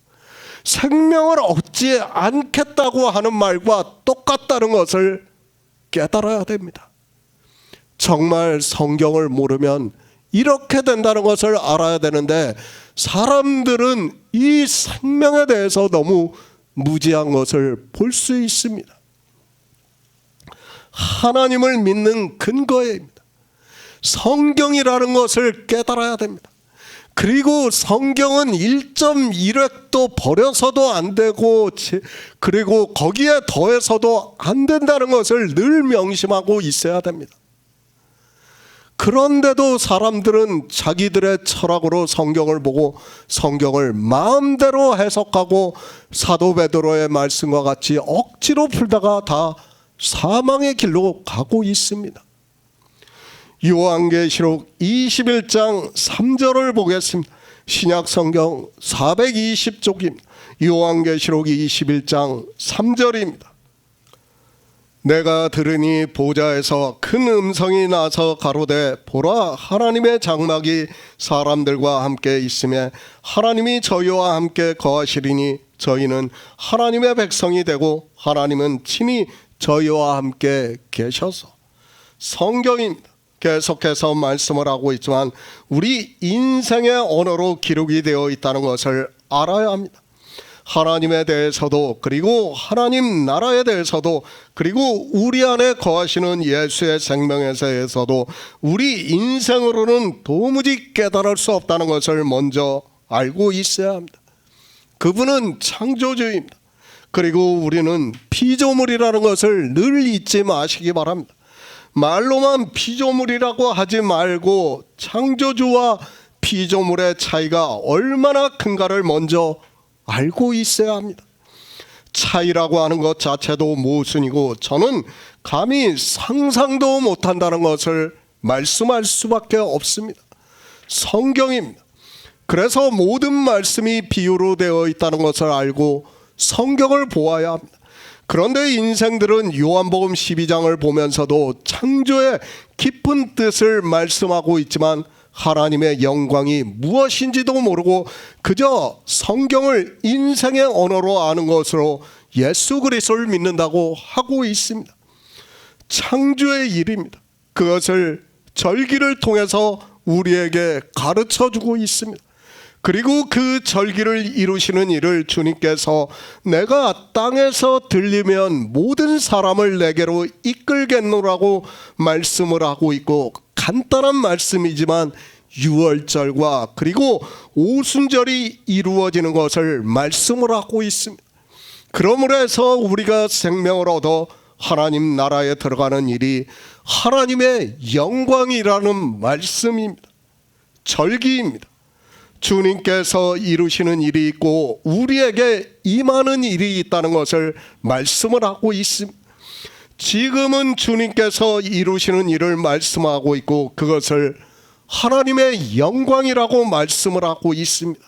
생명을 얻지 않겠다고 하는 말과 똑같다는 것을 깨달아야 됩니다. 정말 성경을 모르면 이렇게 된다는 것을 알아야 되는데 사람들은 이 생명에 대해서 너무 무지한 것을 볼 수 있습니다. 하나님을 믿는 근거입니다. 성경이라는 것을 깨달아야 됩니다. 그리고 성경은 1.1획도 버려서도 안 되고 그리고 거기에 더해서도 안 된다는 것을 늘 명심하고 있어야 됩니다. 그런데도 사람들은 자기들의 철학으로 성경을 보고 성경을 마음대로 해석하고 사도 베드로의 말씀과 같이 억지로 풀다가 다 사망의 길로 가고 있습니다. 요한계시록 21장 3절을 보겠습니다. 신약성경 420쪽입니다. 요한계시록 21장 3절입니다. 내가 들으니 보좌에서 큰 음성이 나서 가로되 보라 하나님의 장막이 사람들과 함께 있으며 하나님이 저희와 함께 거하시리니 저희는 하나님의 백성이 되고 하나님은 친히 저희와 함께 계셔서. 성경입니다. 계속해서 말씀을 하고 있지만 우리 인생의 언어로 기록이 되어 있다는 것을 알아야 합니다. 하나님에 대해서도 그리고 하나님 나라에 대해서도 그리고 우리 안에 거하시는 예수의 생명에 대해서도 우리 인생으로는 도무지 깨달을 수 없다는 것을 먼저 알고 있어야 합니다. 그분은 창조주입니다. 그리고 우리는 피조물이라는 것을 늘 잊지 마시기 바랍니다. 말로만 피조물이라고 하지 말고 창조주와 피조물의 차이가 얼마나 큰가를 먼저 알고 있어야 합니다. 차이라고 하는 것 자체도 모순이고 저는 감히 상상도 못한다는 것을 말씀할 수밖에 없습니다. 성경입니다. 그래서 모든 말씀이 비유로 되어 있다는 것을 알고 성경을 보아야 합니다. 그런데 인생들은 요한복음 12장을 보면서도 창조의 깊은 뜻을 말씀하고 있지만 하나님의 영광이 무엇인지도 모르고 그저 성경을 인생의 언어로 아는 것으로 예수 그리스도를 믿는다고 하고 있습니다. 창조의 일입니다. 그것을 절기를 통해서 우리에게 가르쳐주고 있습니다. 그리고 그 절기를 이루시는 일을 주님께서 내가 땅에서 들리면 모든 사람을 내게로 이끌겠노라고 말씀을 하고 있고, 간단한 말씀이지만 유월절과 그리고 오순절이 이루어지는 것을 말씀을 하고 있습니다. 그러므로 해서 우리가 생명을 얻어 하나님 나라에 들어가는 일이 하나님의 영광이라는 말씀입니다. 절기입니다. 주님께서 이루시는 일이 있고 우리에게 임하는 일이 있다는 것을 말씀을 하고 있습니다. 지금은 주님께서 이루시는 일을 말씀하고 있고 그것을 하나님의 영광이라고 말씀을 하고 있습니다.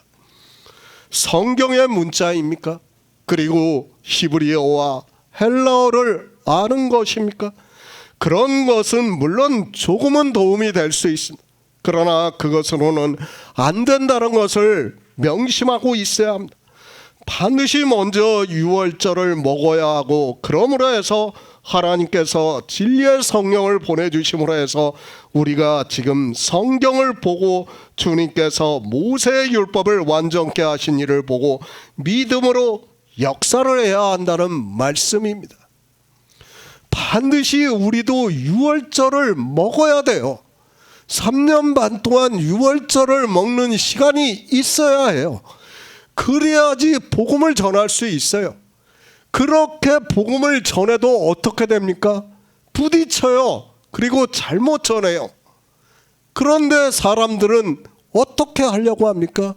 성경의 문자입니까? 그리고 히브리어와 헬라어를 아는 것입니까? 그런 것은 물론 조금은 도움이 될 수 있습니다. 그러나 그것으로는 안 된다는 것을 명심하고 있어야 합니다. 반드시 먼저 유월절을 먹어야 하고, 그러므로 해서 하나님께서 진리의 성령을 보내주심으로 해서 우리가 지금 성경을 보고 주님께서 모세의 율법을 완전케 하신 일을 보고 믿음으로 역사를 해야 한다는 말씀입니다. 반드시 우리도 유월절을 먹어야 돼요. 3년 반 동안 유월절을 먹는 시간이 있어야 해요. 그래야지 복음을 전할 수 있어요. 그렇게 복음을 전해도 어떻게 됩니까? 부딪혀요. 그리고 잘못 전해요. 그런데 사람들은 어떻게 하려고 합니까?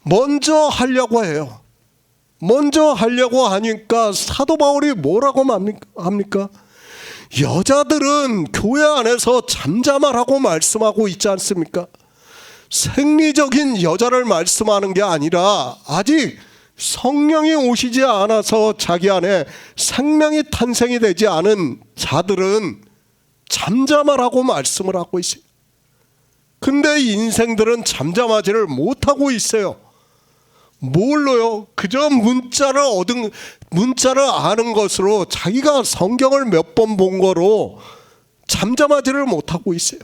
먼저 하려고 해요. 먼저 하려고 하니까 사도 바울이 뭐라고 합니까? 여자들은 교회 안에서 잠잠하라고 말씀하고 있지 않습니까? 생리적인 여자를 말씀하는 게 아니라 아직 성령이 오시지 않아서 자기 안에 생명이 탄생이 되지 않은 자들은 잠잠하라고 말씀을 하고 있어요. 근데 인생들은 잠잠하지를 못하고 있어요. 뭘로요? 그저 문자를 아는 것으로 자기가 성경을 몇 번 본 거로 잠잠하지를 못하고 있어요.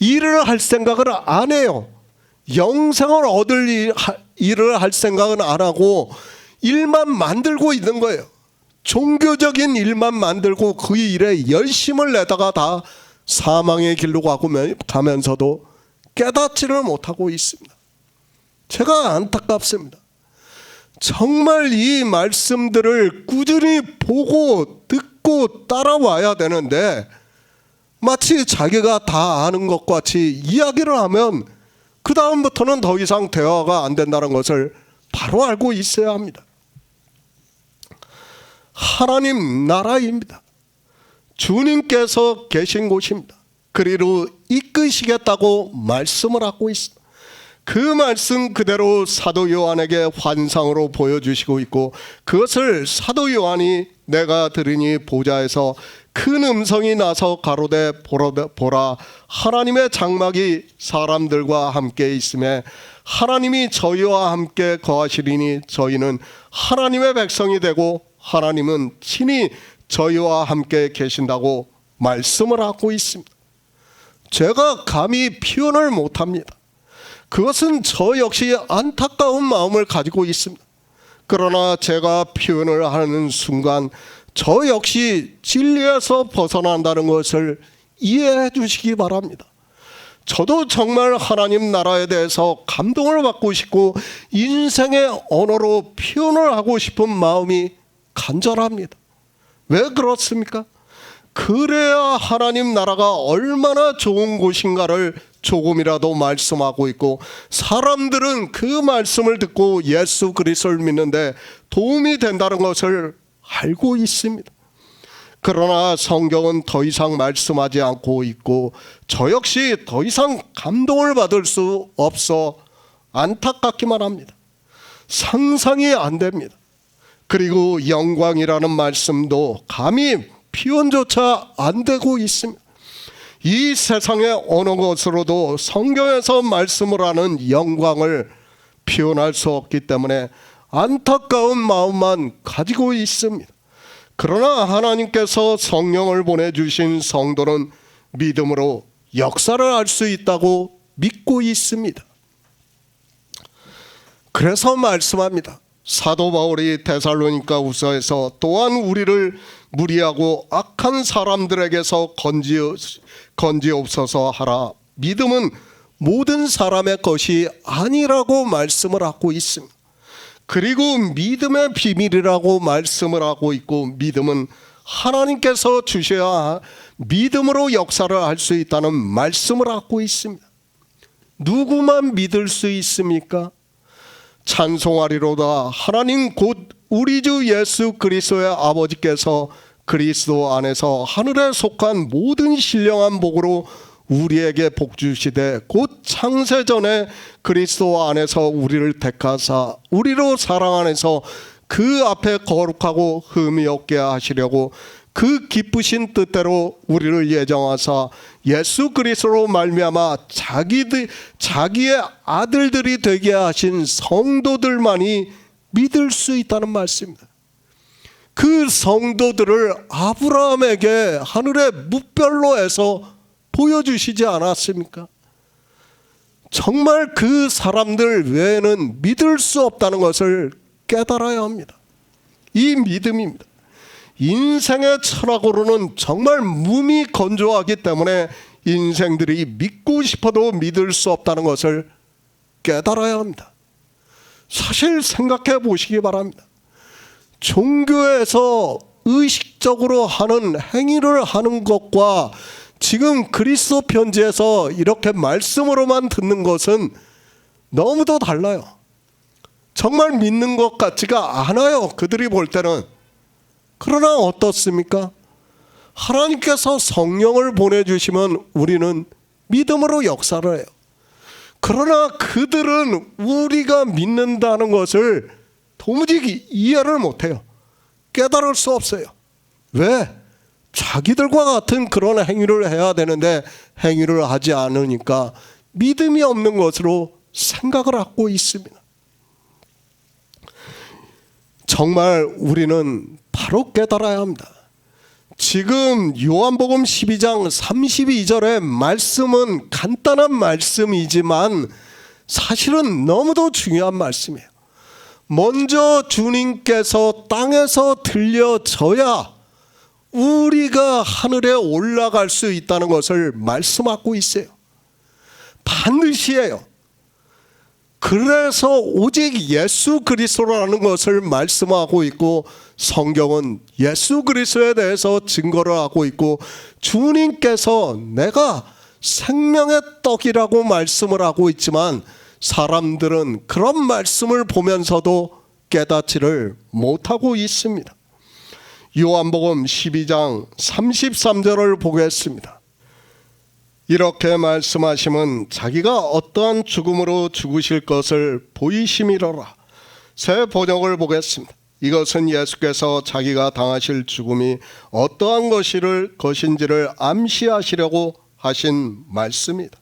일을 할 생각을 안 해요. 영생을 얻을 일을 할 생각은 안 하고 일만 만들고 있는 거예요. 종교적인 일만 만들고 그 일에 열심을 내다가 다 사망의 길로 가면서도 깨닫지를 못하고 있습니다. 제가 안타깝습니다. 정말 이 말씀들을 꾸준히 보고 듣고 따라와야 되는데 마치 자기가 다 아는 것 같이 이야기를 하면 그 다음부터는 더 이상 대화가 안 된다는 것을 바로 알고 있어야 합니다. 하나님 나라입니다. 주님께서 계신 곳입니다. 그리로 이끄시겠다고 말씀을 하고 있습니다. 그 말씀 그대로 사도 요한에게 환상으로 보여주시고 있고, 그것을 사도 요한이 내가 들으니 보좌에서 큰 음성이 나서 가로되 보라 하나님의 장막이 사람들과 함께 있음에 하나님이 저희와 함께 거하시리니 저희는 하나님의 백성이 되고 하나님은 친히 저희와 함께 계신다고 말씀을 하고 있습니다. 제가 감히 표현을 못합니다. 그것은 저 역시 안타까운 마음을 가지고 있습니다. 그러나 제가 표현을 하는 순간 저 역시 진리에서 벗어난다는 것을 이해해 주시기 바랍니다. 저도 정말 하나님 나라에 대해서 감동을 받고 싶고 인생의 언어로 표현을 하고 싶은 마음이 간절합니다. 왜 그렇습니까? 그래야 하나님 나라가 얼마나 좋은 곳인가를 조금이라도 말씀하고 있고 사람들은 그 말씀을 듣고 예수 그리스도를 믿는데 도움이 된다는 것을 알고 있습니다. 그러나 성경은 더 이상 말씀하지 않고 있고 저 역시 더 이상 감동을 받을 수 없어 안타깝기만 합니다. 상상이 안 됩니다. 그리고 영광이라는 말씀도 감히 표현조차 안 되고 있습니다. 이 세상의 어느 것으로도 성경에서 말씀을 하는 영광을 표현할 수 없기 때문에 안타까운 마음만 가지고 있습니다. 그러나 하나님께서 성령을 보내주신 성도는 믿음으로 역사를 할 수 있다고 믿고 있습니다. 그래서 말씀합니다. 사도 바울이 데살로니가후서에서 또한 우리를 무리하고 악한 사람들에게서 건지옵소서 하라. 믿음은 모든 사람의 것이 아니라고 말씀을 하고 있습니다. 그리고 믿음의 비밀이라고 말씀을 하고 있고 믿음은 하나님께서 주셔야 믿음으로 역사를 할 수 있다는 말씀을 하고 있습니다. 누구만 믿을 수 있습니까? 찬송하리로다. 하나님 곧 우리 주 예수 그리스도의 아버지께서 그리스도 안에서 하늘에 속한 모든 신령한 복으로 우리에게 복 주시되 곧 창세전에 그리스도 안에서 우리를 택하사 우리로 사랑 안에서 그 앞에 거룩하고 흠이 없게 하시려고 그 기쁘신 뜻대로 우리를 예정하사 예수 그리스도로 말미암아 자기의 아들들이 되게 하신 성도들만이 믿을 수 있다는 말씀입니다. 그 성도들을 아브라함에게 하늘의 무별로 해서 보여주시지 않았습니까? 정말 그 사람들 외에는 믿을 수 없다는 것을 깨달아야 합니다. 이 믿음입니다. 인생의 철학으로는 정말 몸이 건조하기 때문에 인생들이 믿고 싶어도 믿을 수 없다는 것을 깨달아야 합니다. 사실 생각해 보시기 바랍니다. 종교에서 의식적으로 하는 행위를 하는 것과 지금 그리스도 편지에서 이렇게 말씀으로만 듣는 것은 너무도 달라요. 정말 믿는 것 같지가 않아요. 그들이 볼 때는. 그러나 어떻습니까? 하나님께서 성령을 보내주시면 우리는 믿음으로 역사를 해요. 그러나 그들은 우리가 믿는다는 것을 도무지 이해를 못해요. 깨달을 수 없어요. 왜? 자기들과 같은 그런 행위를 해야 되는데 행위를 하지 않으니까 믿음이 없는 것으로 생각을 하고 있습니다. 정말 우리는 바로 깨달아야 합니다. 지금 요한복음 12장 32절의 말씀은 간단한 말씀이지만 사실은 너무도 중요한 말씀이에요. 먼저 주님께서 땅에서 들려져야 우리가 하늘에 올라갈 수 있다는 것을 말씀하고 있어요. 반드시예요. 그래서 오직 예수 그리스도라는 것을 말씀하고 있고 성경은 예수 그리스도에 대해서 증거를 하고 있고 주님께서 내가 생명의 떡이라고 말씀을 하고 있지만 사람들은 그런 말씀을 보면서도 깨닫지를 못하고 있습니다. 요한복음 12장 33절을 보겠습니다. 이렇게 말씀하시면 자기가 어떠한 죽음으로 죽으실 것을 보이심이로라. 새 번역을 보겠습니다. 이것은 예수께서 자기가 당하실 죽음이 어떠한 것인지를 암시하시려고 하신 말씀입니다.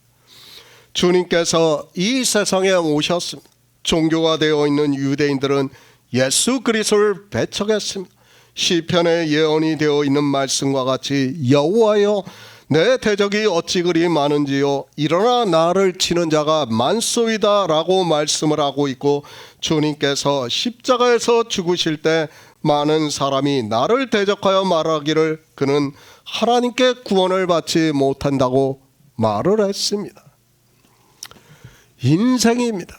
주님께서 이 세상에 오셨습니다. 종교가 되어 있는 유대인들은 예수 그리스도를 배척했습니다. 시편에 예언이 되어 있는 말씀과 같이 여호와여 내 대적이 어찌 그리 많은지요 일어나 나를 치는 자가 많소이다 라고 말씀을 하고 있고 주님께서 십자가에서 죽으실 때 많은 사람이 나를 대적하여 말하기를 그는 하나님께 구원을 받지 못한다고 말을 했습니다. 인생입니다.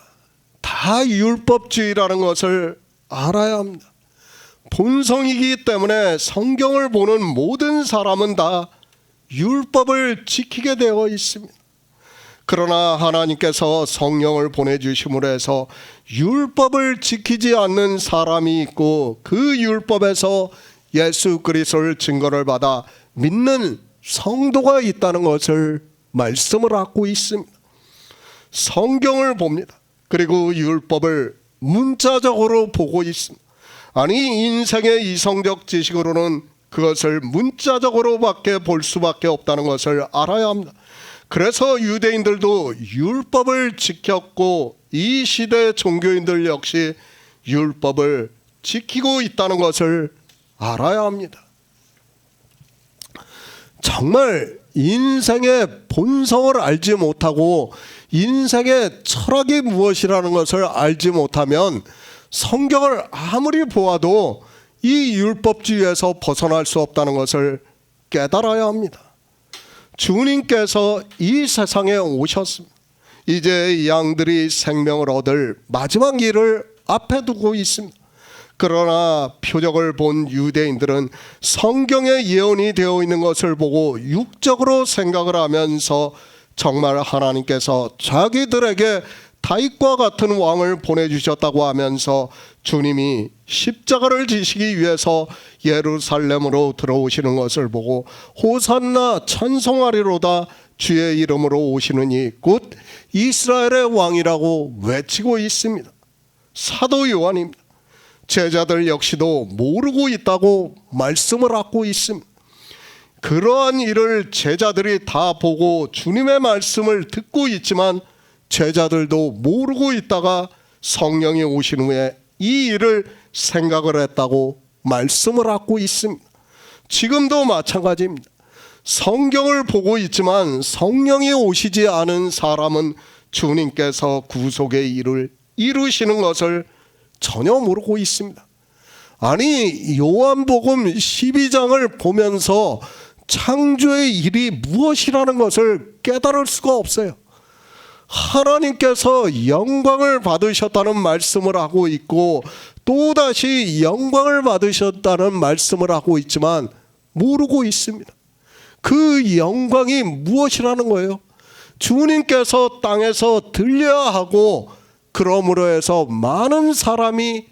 다 율법주의라는 것을 알아야 합니다. 본성이기 때문에 성경을 보는 모든 사람은 다 율법을 지키게 되어 있습니다. 그러나 하나님께서 성령을 보내주심으로 해서 율법을 지키지 않는 사람이 있고 그 율법에서 예수 그리스도를 증거를 받아 믿는 성도가 있다는 것을 말씀을 하고 있습니다. 성경을 봅니다. 그리고 율법을 문자적으로 보고 있습니다. 아니, 인생의 이성적 지식으로는 그것을 문자적으로밖에 볼 수밖에 없다는 것을 알아야 합니다. 그래서 유대인들도 율법을 지켰고 이 시대 종교인들 역시 율법을 지키고 있다는 것을 알아야 합니다. 정말 인생의 본성을 알지 못하고 인생의 철학이 무엇이라는 것을 알지 못하면 성경을 아무리 보아도 이 율법주의에서 벗어날 수 없다는 것을 깨달아야 합니다. 주님께서 이 세상에 오셨습니다. 이제 양들이 생명을 얻을 마지막 일을 앞에 두고 있습니다. 그러나 표적을 본 유대인들은 성경에 예언이 되어 있는 것을 보고 육적으로 생각을 하면서 정말 하나님께서 자기들에게 다윗과 같은 왕을 보내주셨다고 하면서 주님이 십자가를 지시기 위해서 예루살렘으로 들어오시는 것을 보고 호산나 찬송하리로다 주의 이름으로 오시는 이 곧 이스라엘의 왕이라고 외치고 있습니다. 사도 요한입니다. 제자들 역시도 모르고 있다고 말씀을 하고 있습니다. 그러한 일을 제자들이 다 보고 주님의 말씀을 듣고 있지만 제자들도 모르고 있다가 성령이 오신 후에 이 일을 생각을 했다고 말씀을 하고 있습니다. 지금도 마찬가지입니다. 성경을 보고 있지만 성령이 오시지 않은 사람은 주님께서 구속의 일을 이루시는 것을 전혀 모르고 있습니다. 아니, 요한복음 12장을 보면서 창조의 일이 무엇이라는 것을 깨달을 수가 없어요. 하나님께서 영광을 받으셨다는 말씀을 하고 있고 또다시 영광을 받으셨다는 말씀을 하고 있지만 모르고 있습니다. 그 영광이 무엇이라는 거예요? 주님께서 땅에서 들려야 하고 그러므로 해서 많은 사람이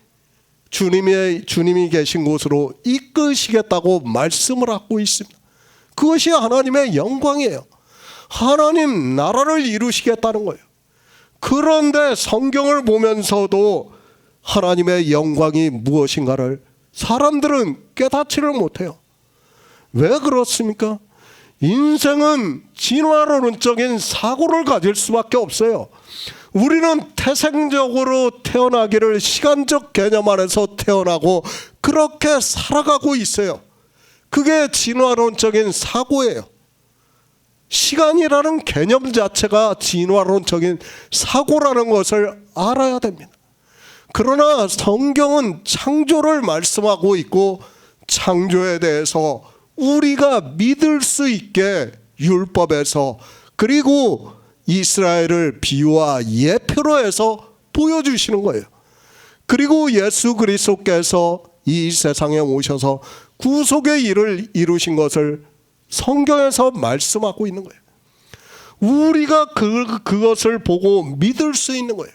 주님이 계신 곳으로 이끄시겠다고 말씀을 하고 있습니다. 그것이 하나님의 영광이에요. 하나님 나라를 이루시겠다는 거예요. 그런데 성경을 보면서도 하나님의 영광이 무엇인가를 사람들은 깨닫지를 못해요. 왜 그렇습니까? 인생은 진화론적인 사고를 가질 수밖에 없어요. 우리는 태생적으로 태어나기를 시간적 개념 안에서 태어나고 그렇게 살아가고 있어요. 그게 진화론적인 사고예요. 시간이라는 개념 자체가 진화론적인 사고라는 것을 알아야 됩니다. 그러나 성경은 창조를 말씀하고 있고 창조에 대해서 우리가 믿을 수 있게 율법에서 그리고 이스라엘을 비유와 예표로 해서 보여주시는 거예요. 그리고 예수 그리스도께서 이 세상에 오셔서 구속의 일을 이루신 것을 성경에서 말씀하고 있는 거예요. 우리가 그것을 보고 믿을 수 있는 거예요.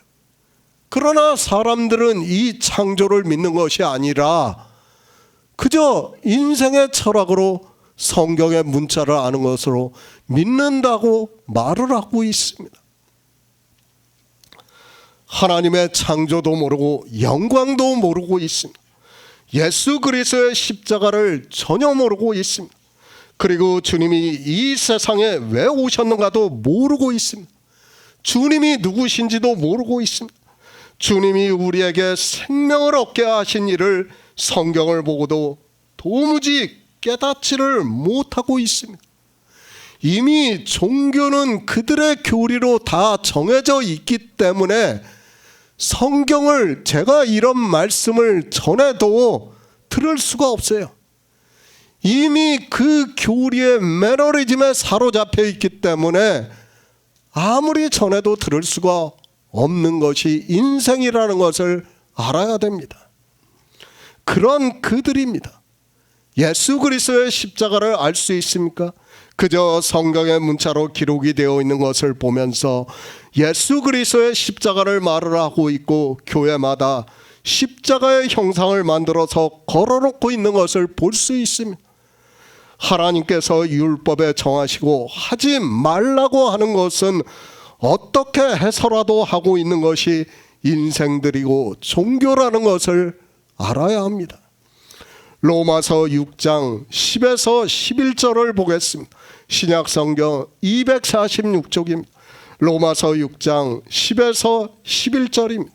그러나 사람들은 이 창조를 믿는 것이 아니라 그저 인생의 철학으로 성경의 문자를 아는 것으로 믿는다고 말을 하고 있습니다. 하나님의 창조도 모르고 영광도 모르고 있습니다. 예수 그리스도의 십자가를 전혀 모르고 있습니다. 그리고 주님이 이 세상에 왜 오셨는가도 모르고 있습니다. 주님이 누구신지도 모르고 있습니다. 주님이 우리에게 생명을 얻게 하신 일을 성경을 보고도 도무지 깨닫지를 못하고 있습니다. 이미 종교는 그들의 교리로 다 정해져 있기 때문에 성경을 제가 이런 말씀을 전해도 들을 수가 없어요. 이미 그 교리의 매너리즘에 사로잡혀 있기 때문에 아무리 전해도 들을 수가 없는 것이 인생이라는 것을 알아야 됩니다. 그런 그들입니다. 예수 그리스도의 십자가를 알 수 있습니까? 그저 성경의 문자로 기록이 되어 있는 것을 보면서 예수 그리스도의 십자가를 말을 하고 있고 교회마다 십자가의 형상을 만들어서 걸어놓고 있는 것을 볼 수 있습니다. 하나님께서 율법에 정하시고 하지 말라고 하는 것은 어떻게 해서라도 하고 있는 것이 인생들이고 종교라는 것을 알아야 합니다. 로마서 6장 10에서 11절을 보겠습니다. 신약성경 246쪽입니다. 로마서 6장 10에서 11절입니다.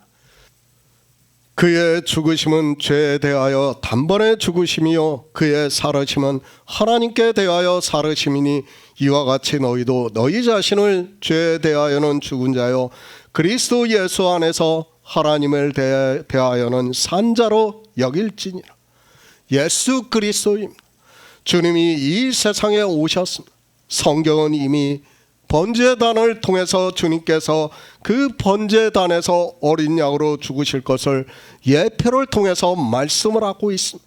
그의 죽으심은 죄에 대하여 단번에 죽으심이요 그의 살으심은 하나님께 대하여 살으심이니 이와 같이 너희도 너희 자신을 죄에 대하여는 죽은 자요 그리스도 예수 안에서 하나님을 대하여는 산 자로 여길지니라. 예수 그리스도입니다. 주님이 이 세상에 오셨습니다. 성경은 이미 번제단을 통해서 주님께서 그 번제단에서 어린 양으로 죽으실 것을 예표를 통해서 말씀을 하고 있습니다.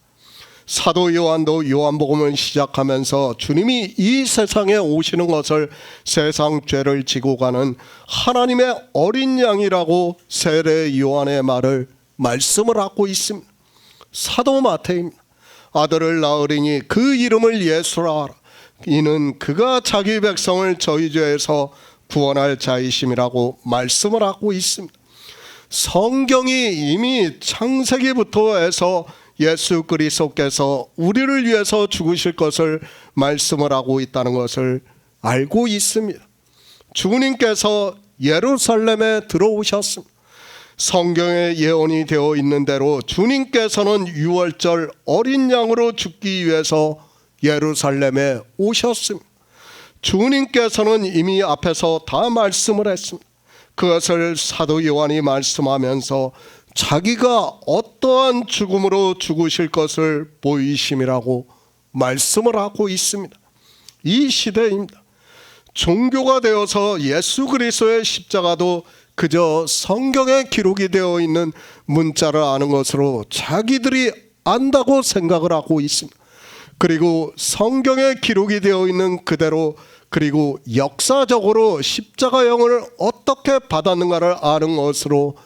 사도 요한도 요한복음을 시작하면서 주님이 이 세상에 오시는 것을 세상 죄를 지고 가는 하나님의 어린 양이라고 세례 요한의 말을 말씀을 하고 있습니다. 사도 마태입니다. 아들을 낳으리니 그 이름을 예수라 하라. 이는 그가 자기 백성을 저희 죄에서 구원할 자이심이라고 말씀을 하고 있습니다. 성경이 이미 창세기부터 해서 예수 그리스도께서 우리를 위해서 죽으실 것을 말씀을 하고 있다는 것을 알고 있습니다. 주님께서 예루살렘에 들어오셨습니다. 성경에 예언이 되어 있는 대로 주님께서는 유월절 어린 양으로 죽기 위해서 예루살렘에 오셨습니다. 주님께서는 이미 앞에서 다 말씀을 했습니다. 그것을 사도 요한이 말씀하면서 자기가 어떠한 죽음으로 죽으실 것을 보이심이라고 말씀을 하고 있습니다. 이 시대입니다. 종교가 되어서 예수 그리스도의 십자가도 그저 성경에 기록이 되어 있는 문자를 아는 것으로 자기들이 안다고 생각을 하고 있습니다. 그리고 성경에 기록이 되어 있는 그대로 그리고 역사적으로 십자가형을 어떻게 받았는가를 아는 것으로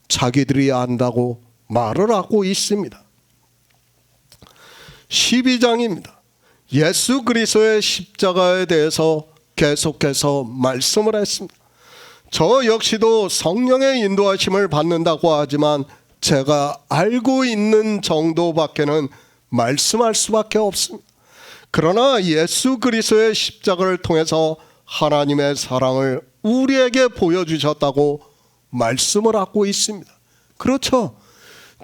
자기들이 안다고 말을 하고 있습니다. 12장입니다. 예수 그리스도의 십자가에 대해서 계속해서 말씀을 했습니다. 저 역시도 성령의 인도하심을 받는다고 하지만 제가 알고 있는 정도밖에는 말씀할 수밖에 없습니다. 그러나 예수 그리스도의 십자가를 통해서 하나님의 사랑을 우리에게 보여주셨다고 말씀을 하고 있습니다. 그렇죠.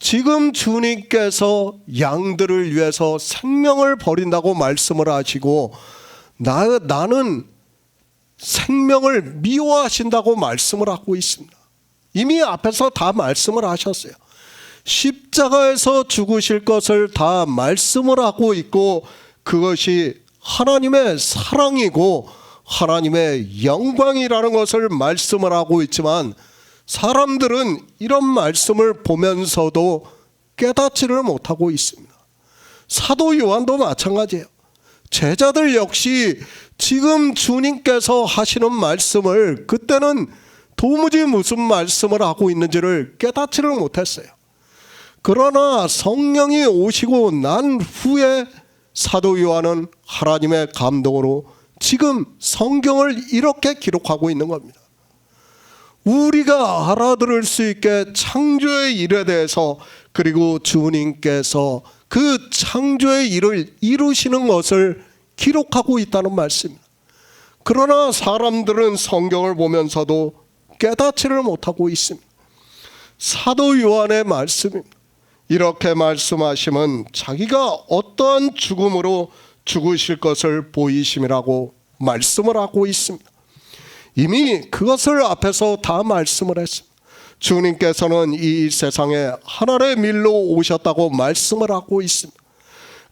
지금 주님께서 양들을 위해서 생명을 버린다고 말씀을 하시고 나는 생명을 미워하신다고 말씀을 하고 있습니다. 이미 앞에서 다 말씀을 하셨어요. 십자가에서 죽으실 것을 다 말씀을 하고 있고 그것이 하나님의 사랑이고 하나님의 영광이라는 것을 말씀을 하고 있지만 사람들은 이런 말씀을 보면서도 깨닫지를 못하고 있습니다. 사도 요한도 마찬가지예요. 제자들 역시 지금 주님께서 하시는 말씀을 그때는 도무지 무슨 말씀을 하고 있는지를 깨닫지를 못했어요. 그러나 성령이 오시고 난 후에 사도 요한은 하나님의 감동으로 지금 성경을 이렇게 기록하고 있는 겁니다. 우리가 알아들을 수 있게 창조의 일에 대해서 그리고 주님께서 그 창조의 일을 이루시는 것을 기록하고 있다는 말씀입니다. 그러나 사람들은 성경을 보면서도 깨닫지를 못하고 있습니다. 사도 요한의 말씀입니다. 이렇게 말씀하시면 자기가 어떠한 죽음으로 죽으실 것을 보이심이라고 말씀을 하고 있습니다. 이미 그것을 앞에서 다 말씀을 했습니다. 주님께서는 이 세상에 하늘의 밀로 오셨다고 말씀을 하고 있습니다.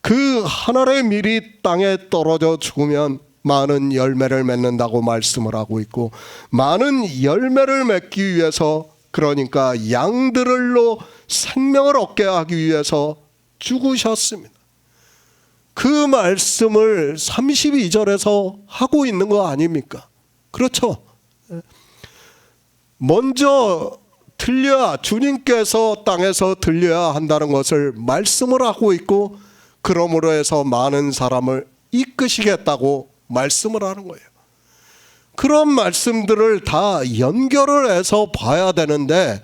그 하늘의 밀이 땅에 떨어져 죽으면 많은 열매를 맺는다고 말씀을 하고 있고, 많은 열매를 맺기 위해서, 그러니까 양들로 생명을 얻게 하기 위해서 죽으셨습니다. 그 말씀을 32절에서 하고 있는 거 아닙니까? 그렇죠? 먼저 들려야, 주님께서 땅에서 들려야 한다는 것을 말씀을 하고 있고, 그러므로 해서 많은 사람을 이끄시겠다고 말씀을 하는 거예요. 그런 말씀들을 다 연결을 해서 봐야 되는데,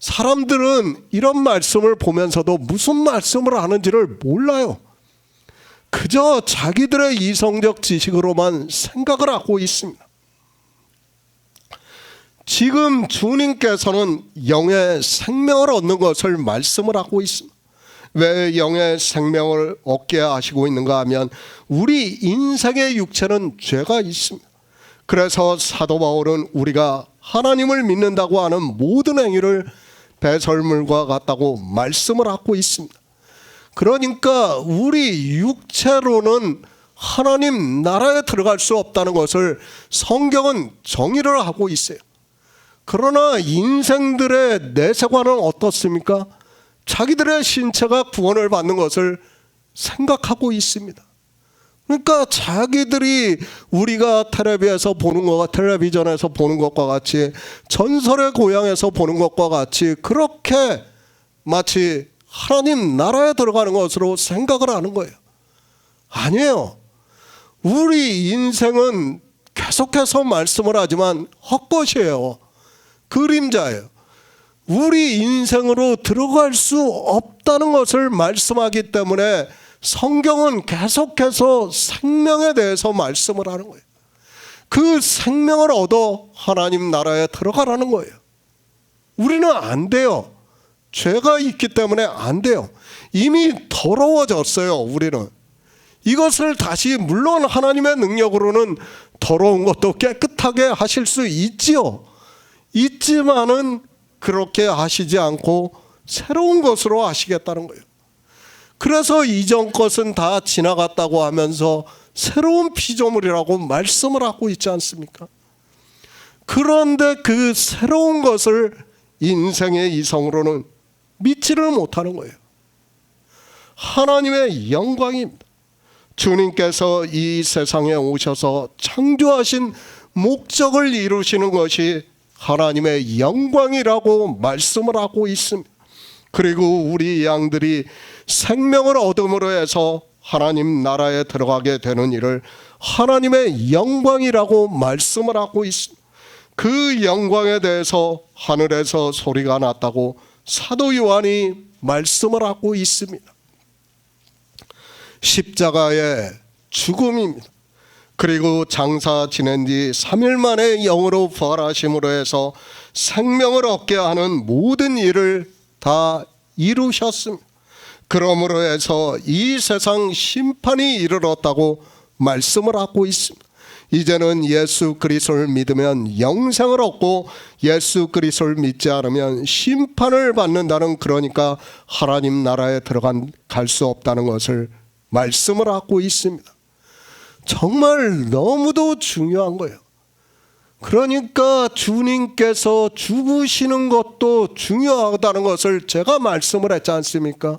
사람들은 이런 말씀을 보면서도 무슨 말씀을 하는지를 몰라요. 그저 자기들의 이성적 지식으로만 생각을 하고 있습니다. 지금 주님께서는 영의 생명을 얻는 것을 말씀을 하고 있습니다. 왜 영의 생명을 얻게 하시고 있는가 하면, 우리 인생의 육체는 죄가 있습니다. 그래서 사도 바울은 우리가 하나님을 믿는다고 하는 모든 행위를 배설물과 같다고 말씀을 하고 있습니다. 그러니까 우리 육체로는 하나님 나라에 들어갈 수 없다는 것을 성경은 정의를 하고 있어요. 그러나 인생들의 내세관은 어떻습니까? 자기들의 신체가 구원을 받는 것을 생각하고 있습니다. 그러니까 자기들이 우리가 텔레비전에서 보는 것과 같이, 전설의 고향에서 보는 것과 같이 그렇게 마치 하나님 나라에 들어가는 것으로 생각을 하는 거예요. 아니에요. 우리 인생은 계속해서 말씀을 하지만 헛것이에요. 그림자예요. 우리 인생으로 들어갈 수 없다는 것을 말씀하기 때문에 성경은 계속해서 생명에 대해서 말씀을 하는 거예요. 그 생명을 얻어 하나님 나라에 들어가라는 거예요. 우리는 안 돼요. 죄가 있기 때문에 안 돼요. 이미 더러워졌어요. 우리는 이것을 다시, 물론 하나님의 능력으로는 더러운 것도 깨끗하게 하실 수 있지요. 있지만은 그렇게 하시지 않고 새로운 것으로 하시겠다는 거예요. 그래서 이전 것은 다 지나갔다고 하면서 새로운 피조물이라고 말씀을 하고 있지 않습니까? 그런데 그 새로운 것을 인생의 이성으로는 믿지를 못하는 거예요. 하나님의 영광입니다. 주님께서 이 세상에 오셔서 창조하신 목적을 이루시는 것이 하나님의 영광이라고 말씀을 하고 있습니다. 그리고 우리 양들이 생명을 얻음으로 해서 하나님 나라에 들어가게 되는 일을 하나님의 영광이라고 말씀을 하고 있습니다. 그 영광에 대해서 하늘에서 소리가 났다고 사도 요한이 말씀을 하고 있습니다. 십자가의 죽음입니다. 그리고 장사 지낸 뒤 3일 만에 영으로 부활하심으로 해서 생명을 얻게 하는 모든 일을 다 이루셨습니다. 그러므로 해서 이 세상 심판이 이르렀다고 말씀을 하고 있습니다. 이제는 예수 그리스도를 믿으면 영생을 얻고, 예수 그리스도를 믿지 않으면 심판을 받는다는, 그러니까 하나님 나라에 갈 수 없다는 것을 말씀을 하고 있습니다. 정말 너무도 중요한 거예요. 그러니까 주님께서 죽으시는 것도 중요하다는 것을 제가 말씀을 했지 않습니까?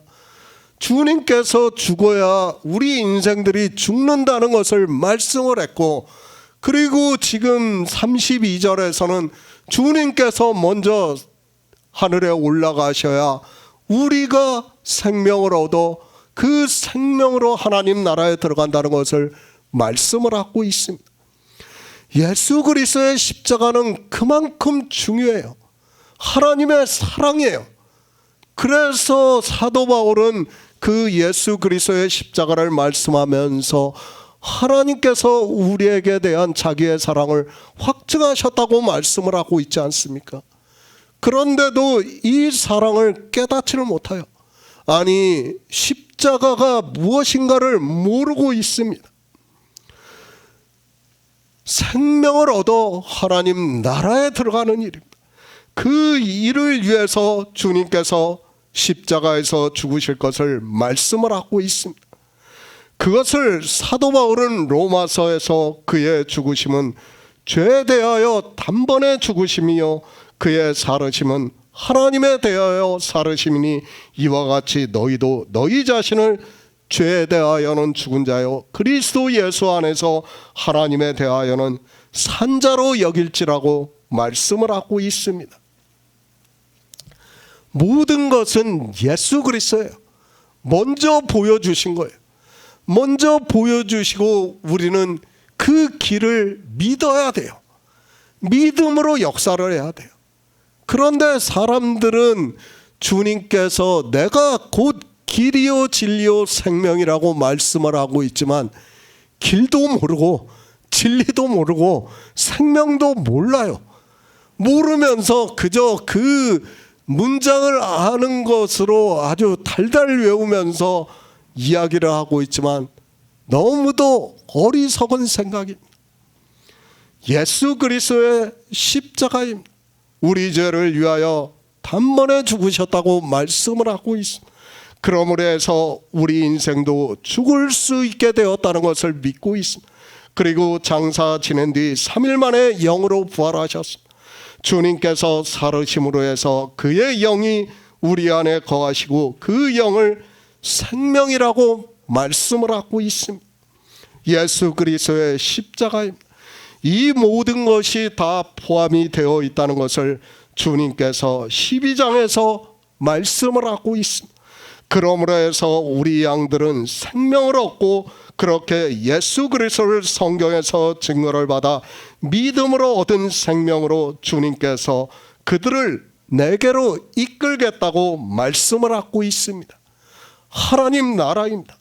주님께서 죽어야 우리 인생들이 죽는다는 것을 말씀을 했고, 그리고 지금 32절에서는 주님께서 먼저 하늘에 올라가셔야 우리가 생명을 얻어 그 생명으로 하나님 나라에 들어간다는 것을 말씀을 하고 있습니다. 예수 그리스도의 십자가는 그만큼 중요해요. 하나님의 사랑이에요. 그래서 사도 바울은 그 예수 그리스도의 십자가를 말씀하면서 하나님께서 우리에게 대한 자기의 사랑을 확증하셨다고 말씀을 하고 있지 않습니까? 그런데도 이 사랑을 깨닫지를 못해요. 아니, 십자가가 무엇인가를 모르고 있습니다. 생명을 얻어 하나님 나라에 들어가는 일입니다. 그 일을 위해서 주님께서 십자가에서 죽으실 것을 말씀을 하고 있습니다. 그것을 사도 바울은 로마서에서 그의 죽으심은 죄에 대하여 단번에 죽으심이요 그의 살으심은 하나님에 대하여 살으심이니 이와 같이 너희도 너희 자신을 죄에 대하여는 죽은 자요 그리스도 예수 안에서 하나님에 대하여는 산 자로 여길지라고 말씀을 하고 있습니다. 모든 것은 예수 그리스도예요. 먼저 보여주신 거예요. 먼저 보여주시고 우리는 그 길을 믿어야 돼요. 믿음으로 역사를 해야 돼요. 그런데 사람들은 주님께서 내가 곧 길이요 진리요 생명이라고 말씀을 하고 있지만 길도 모르고 진리도 모르고 생명도 몰라요. 모르면서 그저 그 문장을 아는 것으로 아주 달달 외우면서 이야기를 하고 있지만 너무도 어리석은 생각입니다. 예수 그리스도의 십자가입니다. 우리 죄를 위하여 단번에 죽으셨다고 말씀을 하고 있습니다. 그러므로 해서 우리 인생도 죽을 수 있게 되었다는 것을 믿고 있습니다. 그리고 장사 지낸 뒤 3일 만에 영으로 부활하셨습니다. 주님께서 살으심으로 해서 그의 영이 우리 안에 거하시고 그 영을 생명이라고 말씀을 하고 있습니다. 예수 그리스도의 십자가입니다. 이 모든 것이 다 포함이 되어 있다는 것을 주님께서 12장에서 말씀을 하고 있습니다. 그러므로 해서 우리 양들은 생명을 얻고 그렇게 예수 그리스도를 성경에서 증거를 받아 믿음으로 얻은 생명으로 주님께서 그들을 내게로 이끌겠다고 말씀을 하고 있습니다. 하나님 나라입니다.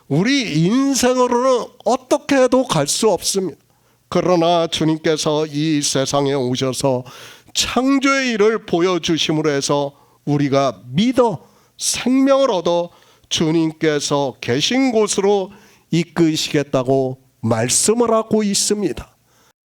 우리 인생으로는 어떻게 해도 갈 수 없습니다. 그러나 주님께서 이 세상에 오셔서 창조의 일을 보여주심으로 해서 우리가 믿어 생명을 얻어 주님께서 계신 곳으로 이끄시겠다고 말씀을 하고 있습니다.